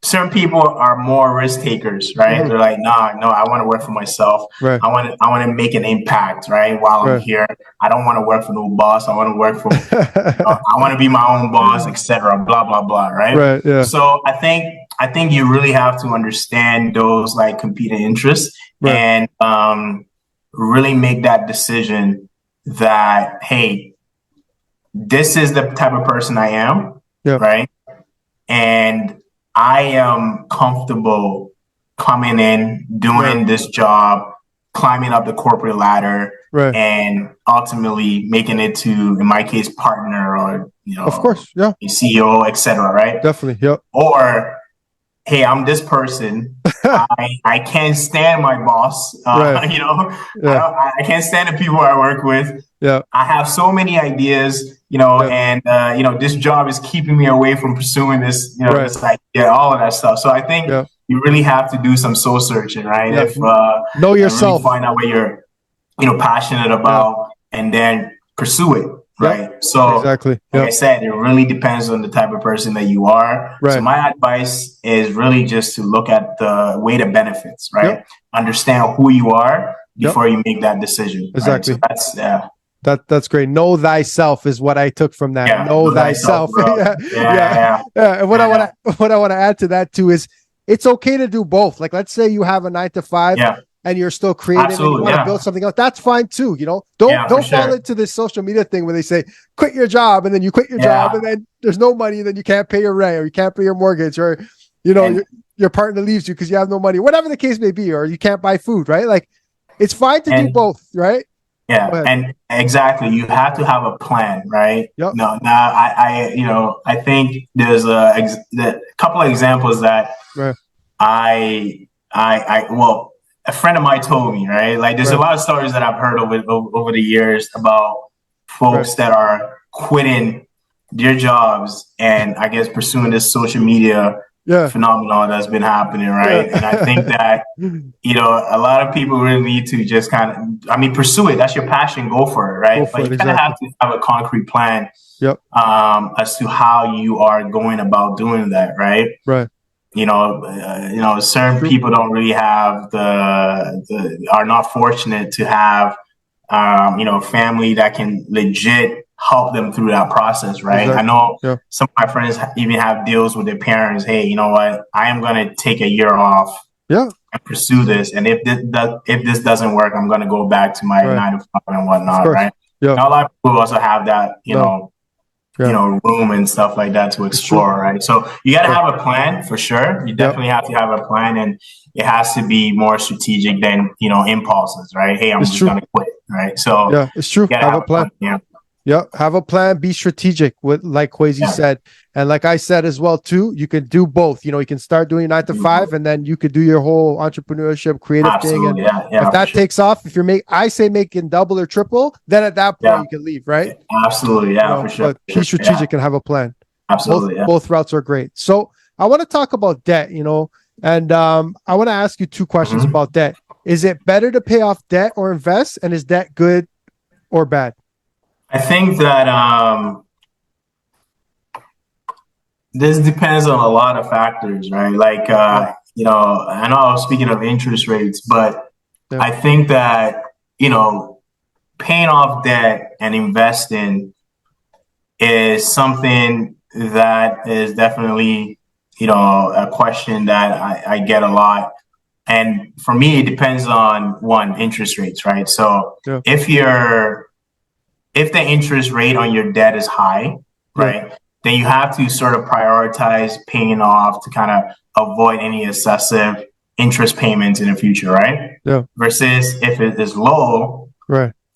certain people are more risk takers, right? They're like, nah, no, I want to work for myself. Right. I want to make an impact, right? While I'm Right. here, I don't want to work for no boss. I want to work for, I want to be my own boss, etc. Blah blah blah, right? Right. Yeah. So I think you really have to understand those like competing interests Right. and really make that decision that, hey, this is the type of person I am, Yeah. right? And I am comfortable coming in, doing this job, climbing up the corporate ladder, Right. and ultimately making it to, in my case, partner or Of course. Yeah. CEO, etc. Right? Definitely. Yep. Or, hey, I'm this person. I can't stand my boss. Right. Yeah. I can't stand the people I work with. Yeah. I have so many ideas, Yeah. and this job is keeping me away from pursuing this, Right. this idea, all of that stuff. So I think Yeah. you really have to do some soul searching, right? Yeah. If Know and yourself. really find out what you're, passionate about, and then pursue it, right? So Exactly. like I said, it really depends on the type of person that you are. Right. So my advice is really just to look at the weight of benefits, right? Yep. Understand who you are before you make that decision. Exactly. Right? So That's great. Know thyself is what I took from that. Yeah, know thyself. Yeah. And what I want to add to that too is it's okay to do both. Like, let's say you have a 9 to 5 and you're still creative and you want to build something else. That's fine too. Don't fall into this social media thing where they say quit your job and then you quit your job and then there's no money and then you can't pay your rent or you can't pay your mortgage or your partner leaves you because you have no money, whatever the case may be, or you can't buy food, right? Like, it's fine to do both, right? Yeah, and exactly. You have to have a plan, right? Yep. No, now I think there's a couple of examples that well, a friend of mine told me, right? Like, there's a lot of stories that I've heard over the years about folks that are quitting their jobs and I guess pursuing this social media phenomenon that's been happening, right? And I think that a lot of people really need to just pursue it. That's your passion, go for it, right? But you kind of have to have a concrete plan as to how you are going about doing that, right? Right. Certain people don't really have are not fortunate to have family that can legit help them through that process, right? Exactly. I know some of my friends even have deals with their parents. Hey, you know what? I am going to take a year off and pursue this. And if this doesn't work, I'm going to go back to my 9 to 5 and whatnot, right? Yeah. Now, a lot of people also have that, room and stuff like that to explore, right? So you got to have a plan for sure. You definitely have to have a plan, and it has to be more strategic than impulses, right? Hey, I'm just going to quit, right? So it's true. Have a plan. Have a plan. Be strategic. Like Kwasi said, and like I said as well too. You can do both. You can start doing 9 to 5, and then you could do your whole entrepreneurship, creative thing. And if that takes off, if you're making double or triple, then at that point you can leave, right? Absolutely, for sure. But be strategic and have a plan. Absolutely, both routes are great. So I want to talk about debt. And I want to ask you 2 questions about debt. Is it better to pay off debt or invest? And is debt good or bad? I think that this depends on a lot of factors, right? Like, I know I was speaking of interest rates, but I think that, paying off debt and investing is something that is definitely, a question that I get a lot. And for me, it depends on interest rates, right? So if the interest rate on your debt is high, right, then you have to sort of prioritize paying off to kind of avoid any excessive interest payments in the future, right? Versus if it is low,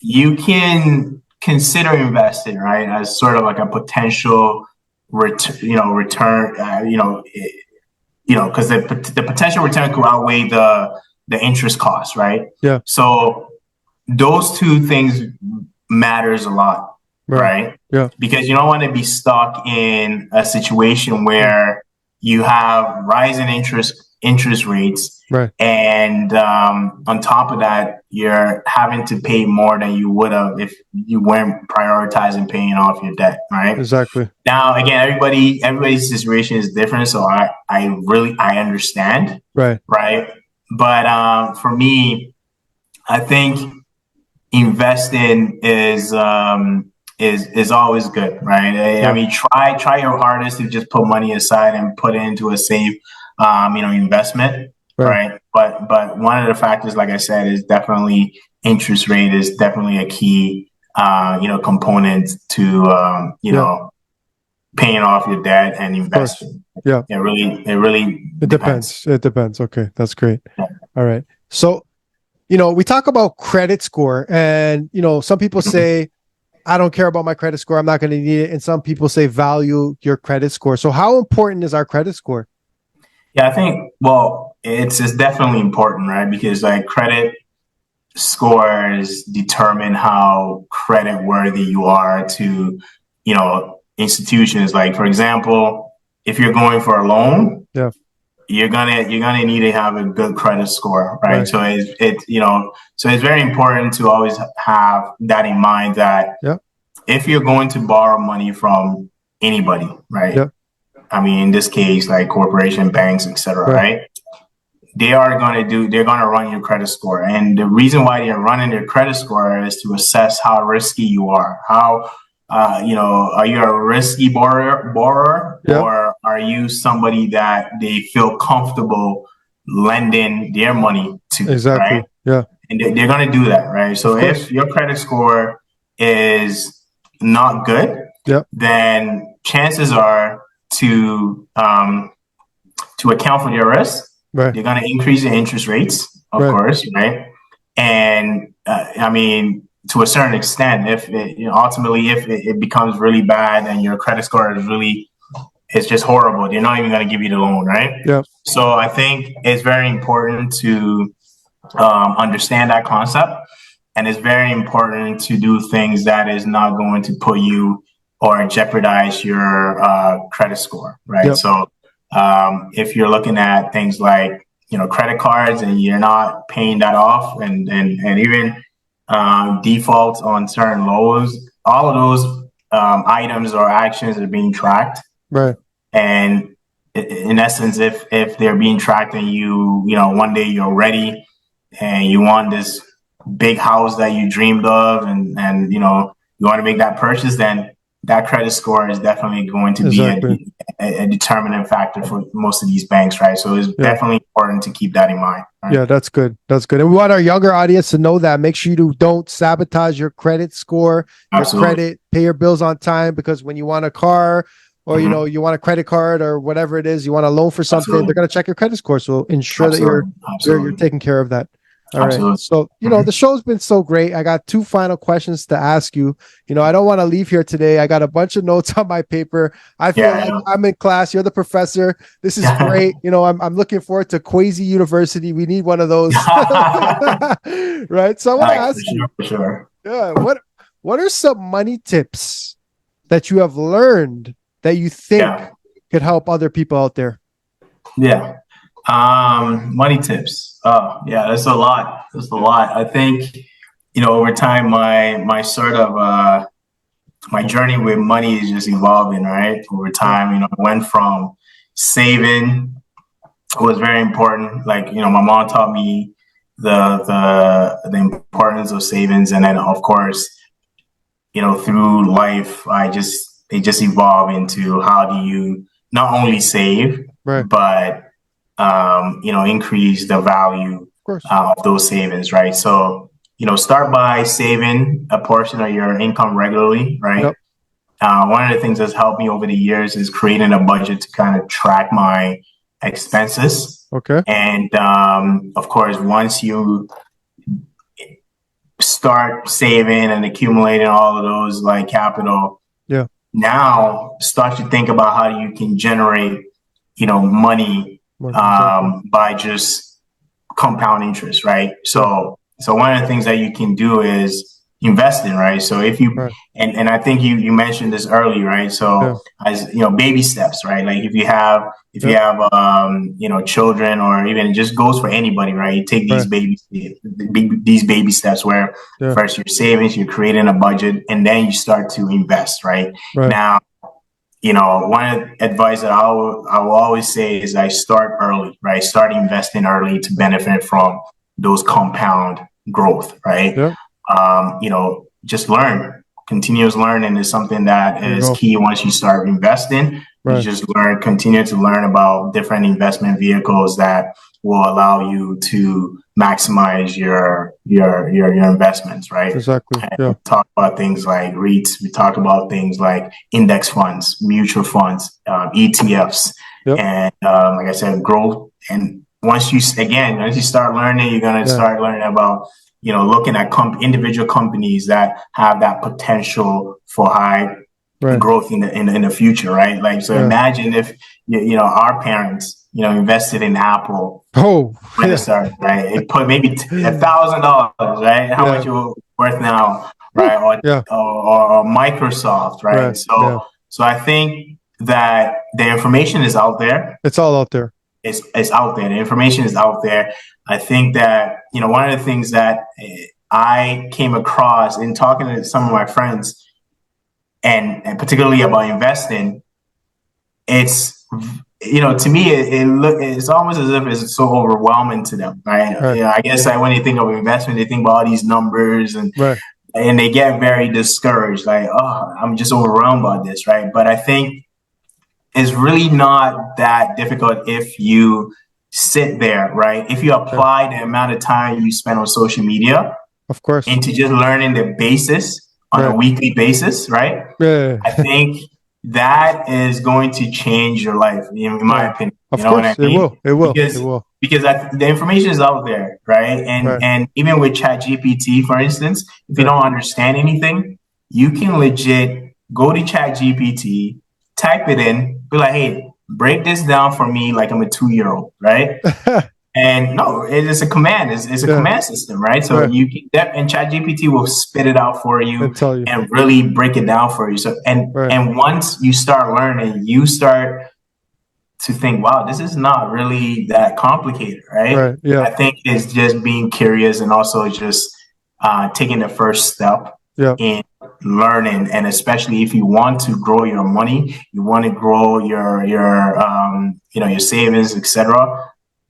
you can consider investing, right, as sort of like a potential return, because the potential return could outweigh the interest cost, right? Yeah. So those two things matters a lot, right? Yeah. Because you don't want to be stuck in a situation where you have rising interest rates, Right. and on top of that, you're having to pay more than you would have if you weren't prioritizing paying off your debt, right? Exactly. Now, again, everybody's situation is different, so I understand, Right. right? But for me, I think investing is always good, right? I mean, try your hardest to just put money aside and put it into a safe, investment, right? But one of the factors, like I said, is definitely interest rate is definitely a key, component to paying off your debt and investing. Yeah. It really depends. It depends. Okay, that's great. Yeah. All right. So, we talk about credit score, and some people say, I don't care about my credit score, I'm not going to need it, and some people say value your credit score. So how important is our credit score? Yeah, I think, it's definitely important, right? Because like credit scores determine how credit worthy you are to, institutions. Like, for example, if you're going for a loan, Yeah. you're gonna need to have a good credit score, right? So it's very important to always have that in mind, that if you're going to borrow money from anybody, right? I mean, in this case, like corporation, banks, etc., right? They're going to run your credit score. And the reason why they're running their credit score is to assess how risky you are. Are you a risky borrower, or are you somebody that they feel comfortable lending their money to? Exactly. Right? Yeah. And they're going to do that, right? So if your credit score is not good, then chances are to account for your risk, they're going to increase the interest rates, of course, right? And I mean, to a certain extent, if ultimately if it becomes really bad and your credit score it's just horrible, they're not even going to give you the loan, right? Yeah. So I think it's very important to understand that concept, and it's very important to do things that is not going to put you or jeopardize your credit score, right? So if you're looking at things like credit cards and you're not paying that off, and even defaults on certain loans, all of those items or actions are being tracked, right? And in essence, if they're being tracked, and one day you're ready and you want this big house that you dreamed of, and you want to make that purchase, then that credit score is definitely going to be a determinant factor for most of these banks, right? So it's definitely important to keep that in mind. Right? Yeah, that's good. That's good. And we want our younger audience to know that. Make sure you don't sabotage your credit score, your credit, pay your bills on time, because when you want a car, or you want a credit card or whatever it is, you want a loan for something, they're going to check your credit score. So ensure that you're taking care of that. All right. So, the show's been so great. I got 2 final questions to ask you. I don't want to leave here today. I got a bunch of notes on my paper. I feel like I'm in class. You're the professor. This is great. I'm looking forward to Kwasi University. We need one of those. Right. So I want to ask you, for sure. Yeah. What are some money tips that you have learned that you think could help other people out there? Yeah. Money tips. Oh, yeah, that's a lot. I think, over time, my sort of, my journey with money is just evolving, right? Over time, I went from saving, was very important. Like, my mom taught me the importance of savings. And then, of course, through life, it just evolved into how do you not only save, but increase the value of those savings, right? So, start by saving a portion of your income regularly, right? One of the things that's helped me over the years is creating a budget to kind of track my expenses. Okay. And of course, once you start saving and accumulating all of those like capital, now start to think about how you can generate, money Exactly. by just compound interest, right? So one of the things that you can do is invest in, right? So if you Right. and I think you mentioned this early, right? Yeah. So as baby steps, right? Like if you Yeah. have children, or even it just goes for anybody, right? You take Right. these baby steps where Yeah. first you're savings, you're creating a budget, and then you start to invest, right? Right. Now, one advice that I will always say is I start early, right? Start investing early to benefit from those compound growth, right? Yeah. Just learn. Continuous learning is something that There you is go. key once you start investing. You Right. just continue to learn about different investment vehicles that will allow you to maximize your investments, right? Exactly. And Yeah. we talk about things like REITs. We talk about things like index funds, mutual funds, ETFs, Yep. and like I said, growth. And once you start learning, you're gonna Yeah. start learning about looking at individual companies that have that potential for high Right. growth in the future, right? Like, so Yeah. imagine if our parents invested in Apple Oh. when it Yeah. started, right? It put maybe $1,000, right? How much Yeah. it was worth now, Whew. right? Yeah. Or Microsoft, right? Right. Yeah. So I think that the information is out there. It's all out there. It's out there. The information is out there. I think that one of the things that I came across in talking to some of my friends, and particularly about investing, it's to me it's almost as if it's so overwhelming to them, right? Right. I guess when they think of investment, they think about all these numbers, Right. and they get very discouraged, like, oh, I'm just overwhelmed by this, right? But I think it's really not that difficult if you sit there, right? If you Yeah. apply the amount of time you spend on social media Of course. into just learning the basis on a Right. weekly basis, right? Yeah. I think that is going to change your life, in my Right. opinion. You Of know what I course. It mean? will. It will. It Because will. the information is out there, right? Right. And even with ChatGPT, for instance, if you Yeah. don't understand anything, you can legit go to ChatGPT, type it in, be like, hey, break this down for me like I'm a 2-year-old, right? And no, it is a command. It's a Yeah. command system, right? So Right. you can and ChatGPT will spit it out for And you tell you. and really break it down for you. So Right. and once you start learning, you start to think, wow, this is not really that complicated, right? Right. Yeah. I think it's just being curious, and also just taking the first step Yeah. in learning. And especially if you want to grow your money, you want to grow your savings, etc.,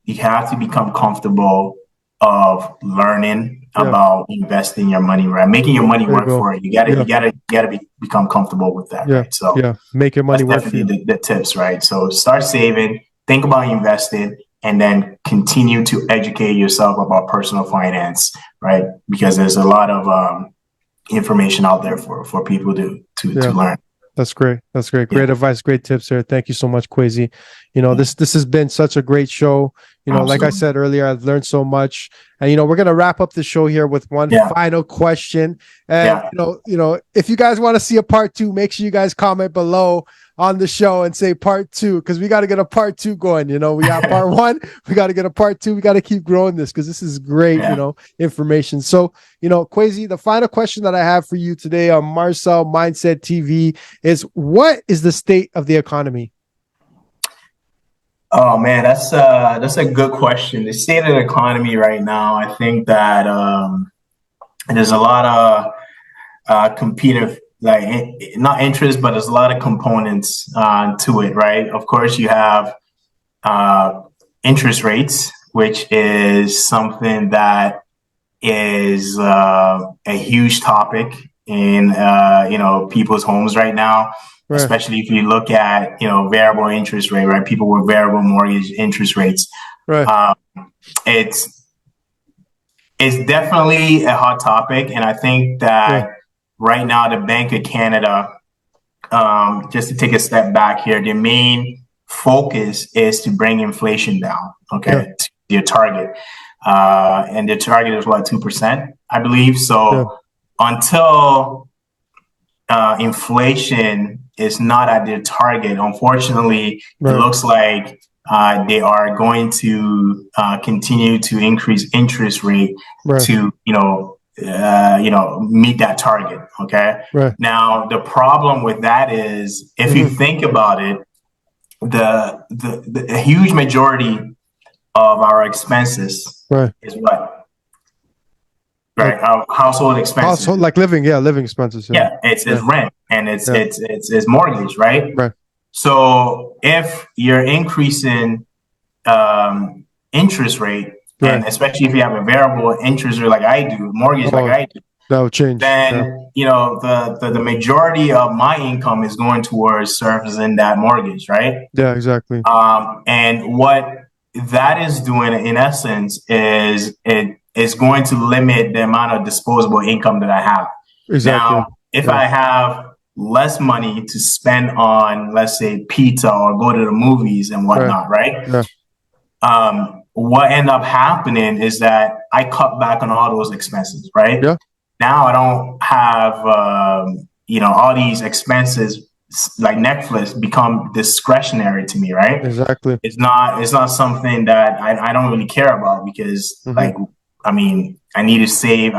you have to become comfortable of learning Yeah. about investing your money, right? Making your money There you work go. for it. You Yeah. gotta become comfortable with that, Yeah. right? So Yeah. Make your money that's work for you. definitely the tips, right? So start saving, think about investing, and then continue to educate yourself about personal finance, right? Because there's a lot of information out there for people to Yeah. learn. That's great. That's great. Yeah, Great advice. Great tips there. Thank you so much, Kwasi. This has been such a great show. Like I absolutely. said earlier, I've learned so much. And we're gonna wrap up the show here with one Yeah, final question. And yeah. if you guys want to see a part 2, make sure you guys comment below on the show and say part 2, because we got to get a part 2 going. We got part 1, we got to get a part 2. We got to keep growing this, because this is great, Yeah. information. So, Kwasi, the final question that I have for you today on Marcel Mindset TV is, what is the state of the economy? Oh man, that's a good question. The state of the economy right now, I think that there's a lot of competing, like, not interest, but there's a lot of components to it, right? Of course, you have interest rates, which is something that is a huge topic in people's homes right now, Right. especially if you look at variable interest rate, right? People with variable mortgage interest rates. Right. Um, it's it's definitely a hot topic, and I think Yeah. that right now the Bank of Canada, just to take a step back here, the main focus is to bring inflation down, okay, Yeah. to your target. And the target is what, 2%, I believe. Yeah. So until inflation is not at their target. Unfortunately, it looks like they are going to continue to increase interest rate to meet that target. Okay. Now the problem with that is, if you think about it, the huge majority of our expenses is what? Right, our household expenses. Household, like living expenses. Yeah, it's rent and it's mortgage, right? So if you're increasing interest rate, and especially if you have a variable interest rate like I do, mortgage like I do, that would change. Then the majority of my income is going towards servicing that mortgage, right? Yeah, exactly. And what that is doing, in essence, is it is going to limit the amount of disposable income that I have. Exactly. Now, if I have less money to spend on, let's say, pizza or go to the movies and whatnot, right? What end up happening is that I cut back on all those expenses, right? Now I don't have, all these expenses like Netflix become discretionary to me, right? Exactly. It's not something that I don't really care about, because I need to save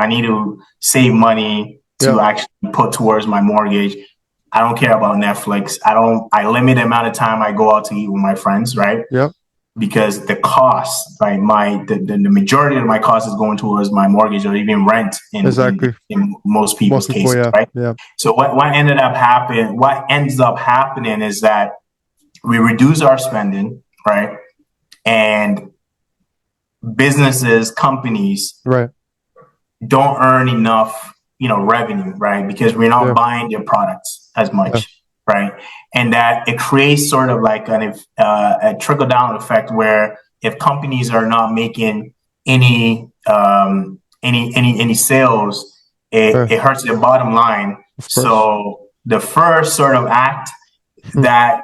money to actually put towards my mortgage. I don't care about Netflix. I limit the amount of time I go out to eat with my friends, right? Because the cost, right, the majority of my cost is going towards my mortgage or even rent in most people's cases, right? So what ends up happening is that we reduce our spending, right? And businesses, companies don't earn enough, revenue, right? Because we're not buying their products as much. Right. And that it creates sort of like a trickle down effect, where if companies are not making any sales, it hurts their bottom line. So the first sort of act that,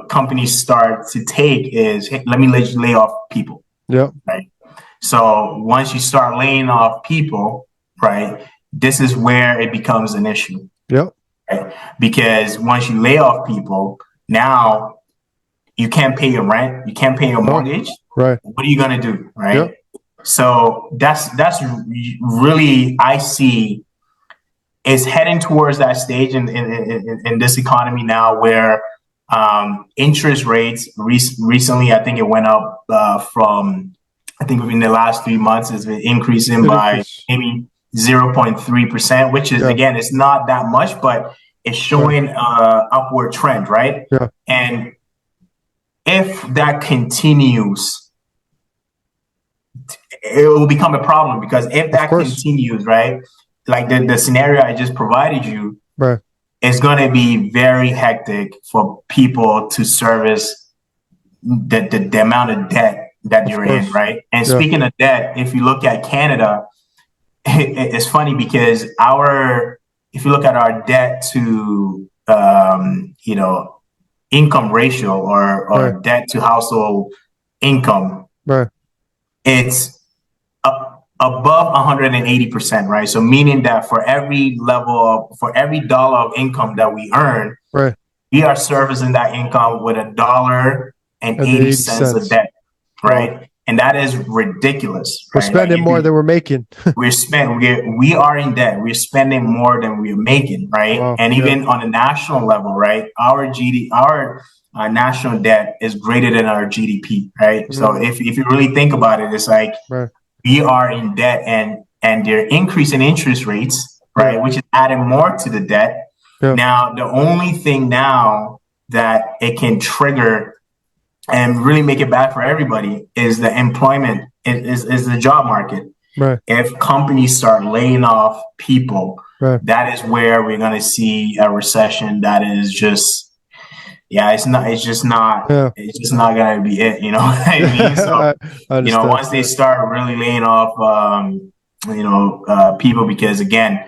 companies start to take is, hey, let me lay off people. Right. So once you start laying off people, right, this is where it becomes an issue. Right? Because once you lay off people, now you can't pay your rent, you can't pay your mortgage. What are you gonna do, right? So that's really, I see, is heading towards that stage in this economy now, where interest rates recently, I think it went up from, I think within the last 3 months, has been increasing by maybe 0.3%, which is, again, it's not that much, but it's showing upward trend, right? And if that continues, it will become a problem, because if that continues, right, like the scenario I just provided you, it's going to be very hectic for people to service the amount of debt that you're in, right? And speaking of debt, if you look at Canada, it's funny, because if you look at our debt to income ratio, or debt to household income, it's above 180%, right? So meaning that for every dollar of income that we earn, we are servicing that income with $1.80 of debt, right? And that is ridiculous. We're spending more than we're making. We are in debt. We're spending more than we're making, right? And even on a national level, right? Our national debt is greater than our GDP, right? So if you really think about it, it's like we are in debt, and they're increasing interest rates, right? Which is adding more to the debt. Now, the only thing now that it can trigger and really make it bad for everybody is the employment, is the job market. If companies start laying off people, that is where we're going to see a recession that is just, it's just not going to be it, you know what I mean? So, once they start really laying off, people, because again,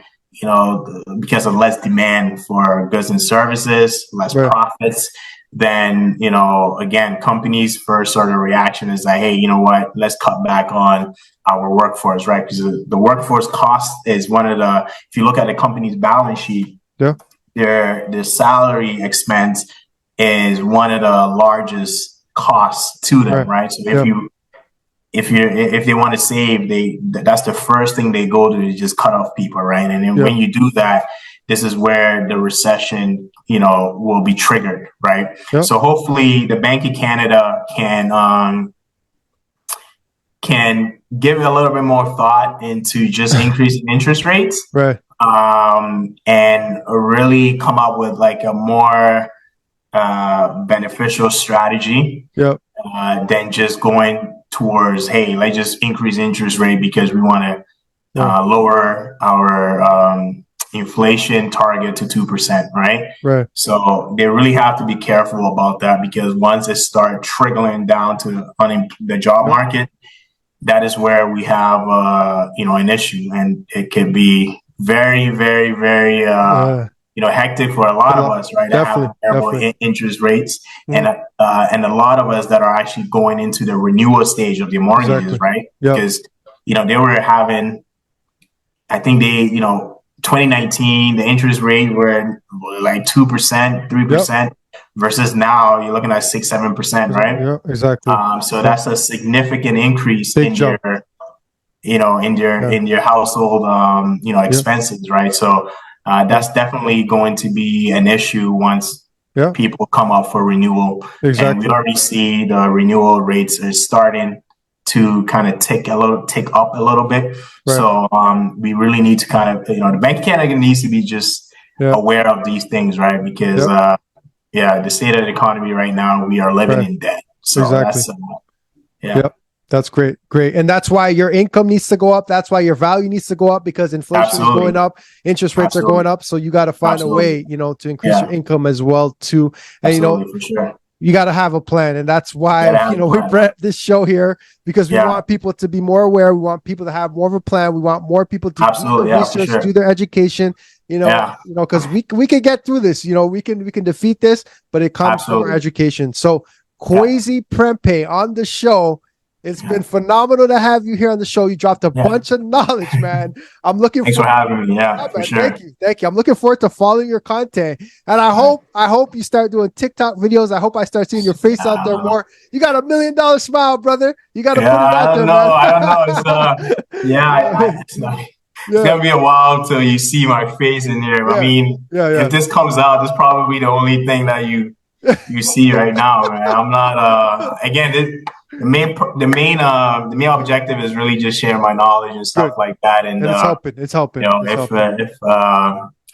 because of less demand for goods and services, less profits, then, again, companies' first sort of reaction is like, hey, you know what, let's cut back on our workforce, right? Because the workforce cost is one of the, if you look at a company's balance sheet, their salary expense is one of the largest costs to them, right? So if they want to save, that's the first thing they go to, is just cut off people, right? And then when you do that, this is where the recession, will be triggered, right? So hopefully the Bank of Canada can give a little bit more thought into just increasing interest rates, right? And really come up with like a more beneficial strategy than just going towards, hey, let's just increase interest rate because we want to lower our inflation target to 2%, right? Right. So they really have to be careful about that, because once it starts trickling down to the job market, that is where we have an issue, and it can be very, very, very hectic for a lot of us, right? That have terrible interest rates, and a lot of us that are actually going into the renewal stage of the mortgages, right? Because they were having, I think 2019, the interest rate were like 2%, 3%. Versus now you're looking at 6-7%, right? Yeah, exactly. So that's a significant increase in your household, expenses, right? So that's definitely going to be an issue once people come up for renewal. And we already see the renewal rates are starting to kind of tick up a little bit. So we really need to kind of, the Bank of Canada needs to be just aware of these things, right? Because the state of the economy right now, we are living in debt. So that's that's great. And that's why your income needs to go up. That's why your value needs to go up, because inflation is going up, interest rates are going up. So you got to find a way, to increase your income as well too. And you got to have a plan. And that's why, we brought this show here, because we want people to be more aware. We want people to have more of a plan. We want more people to do their research, do their education, because we can get through this, we can defeat this, but it comes from our education. So Kwasi Prempeh on the show. It's been phenomenal to have you here on the show. You dropped a bunch of knowledge, man. I'm looking Thanks for having me. Yeah, for sure. Thank you. I'm looking forward to following your content. And I hope you start doing TikTok videos. I hope I start seeing your face out there more. You got $1 million smile, brother. You got to put it out there, man. I don't know. It's gonna be a while till you see my face in there. I mean, if this comes out, this is probably the only thing that you see right now, man. I'm not the main objective is really just sharing my knowledge and stuff like that, and it's helping.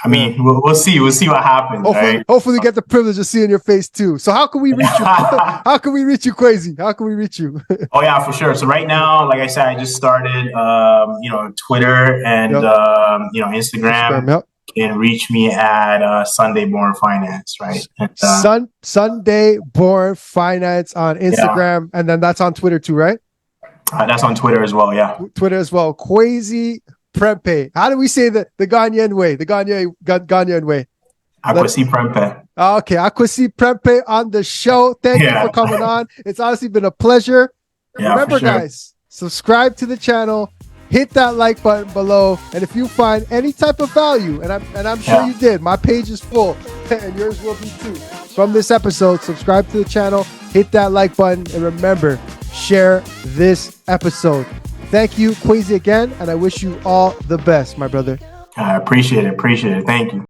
We'll see what happens. Hopefully get the privilege of seeing your face too. So how can we reach you? How can we reach you, Kwasi? How can we reach you? Oh yeah, for sure. So right now, like I said, I just started Twitter and Instagram. You can reach me at sundaybornfinance, right? And, Sundaybornfinance on Instagram, and then that's on Twitter too, right? That's on Twitter as well, yeah. Twitter as well. Kwasi Prempeh. How do we say the Ghanaian way? The Ghanaian way. Kwasi Prempeh. Okay, Kwasi Prempeh on the show. Thank you for coming on. It's honestly been a pleasure. Remember, guys, subscribe to the channel. Hit that like button below, and if you find any type of value, and I'm sure you did, my page is full, and yours will be too. From this episode, subscribe to the channel, hit that like button, and remember, share this episode. Thank you, Kwasi, again, and I wish you all the best, my brother. I appreciate it. Thank you.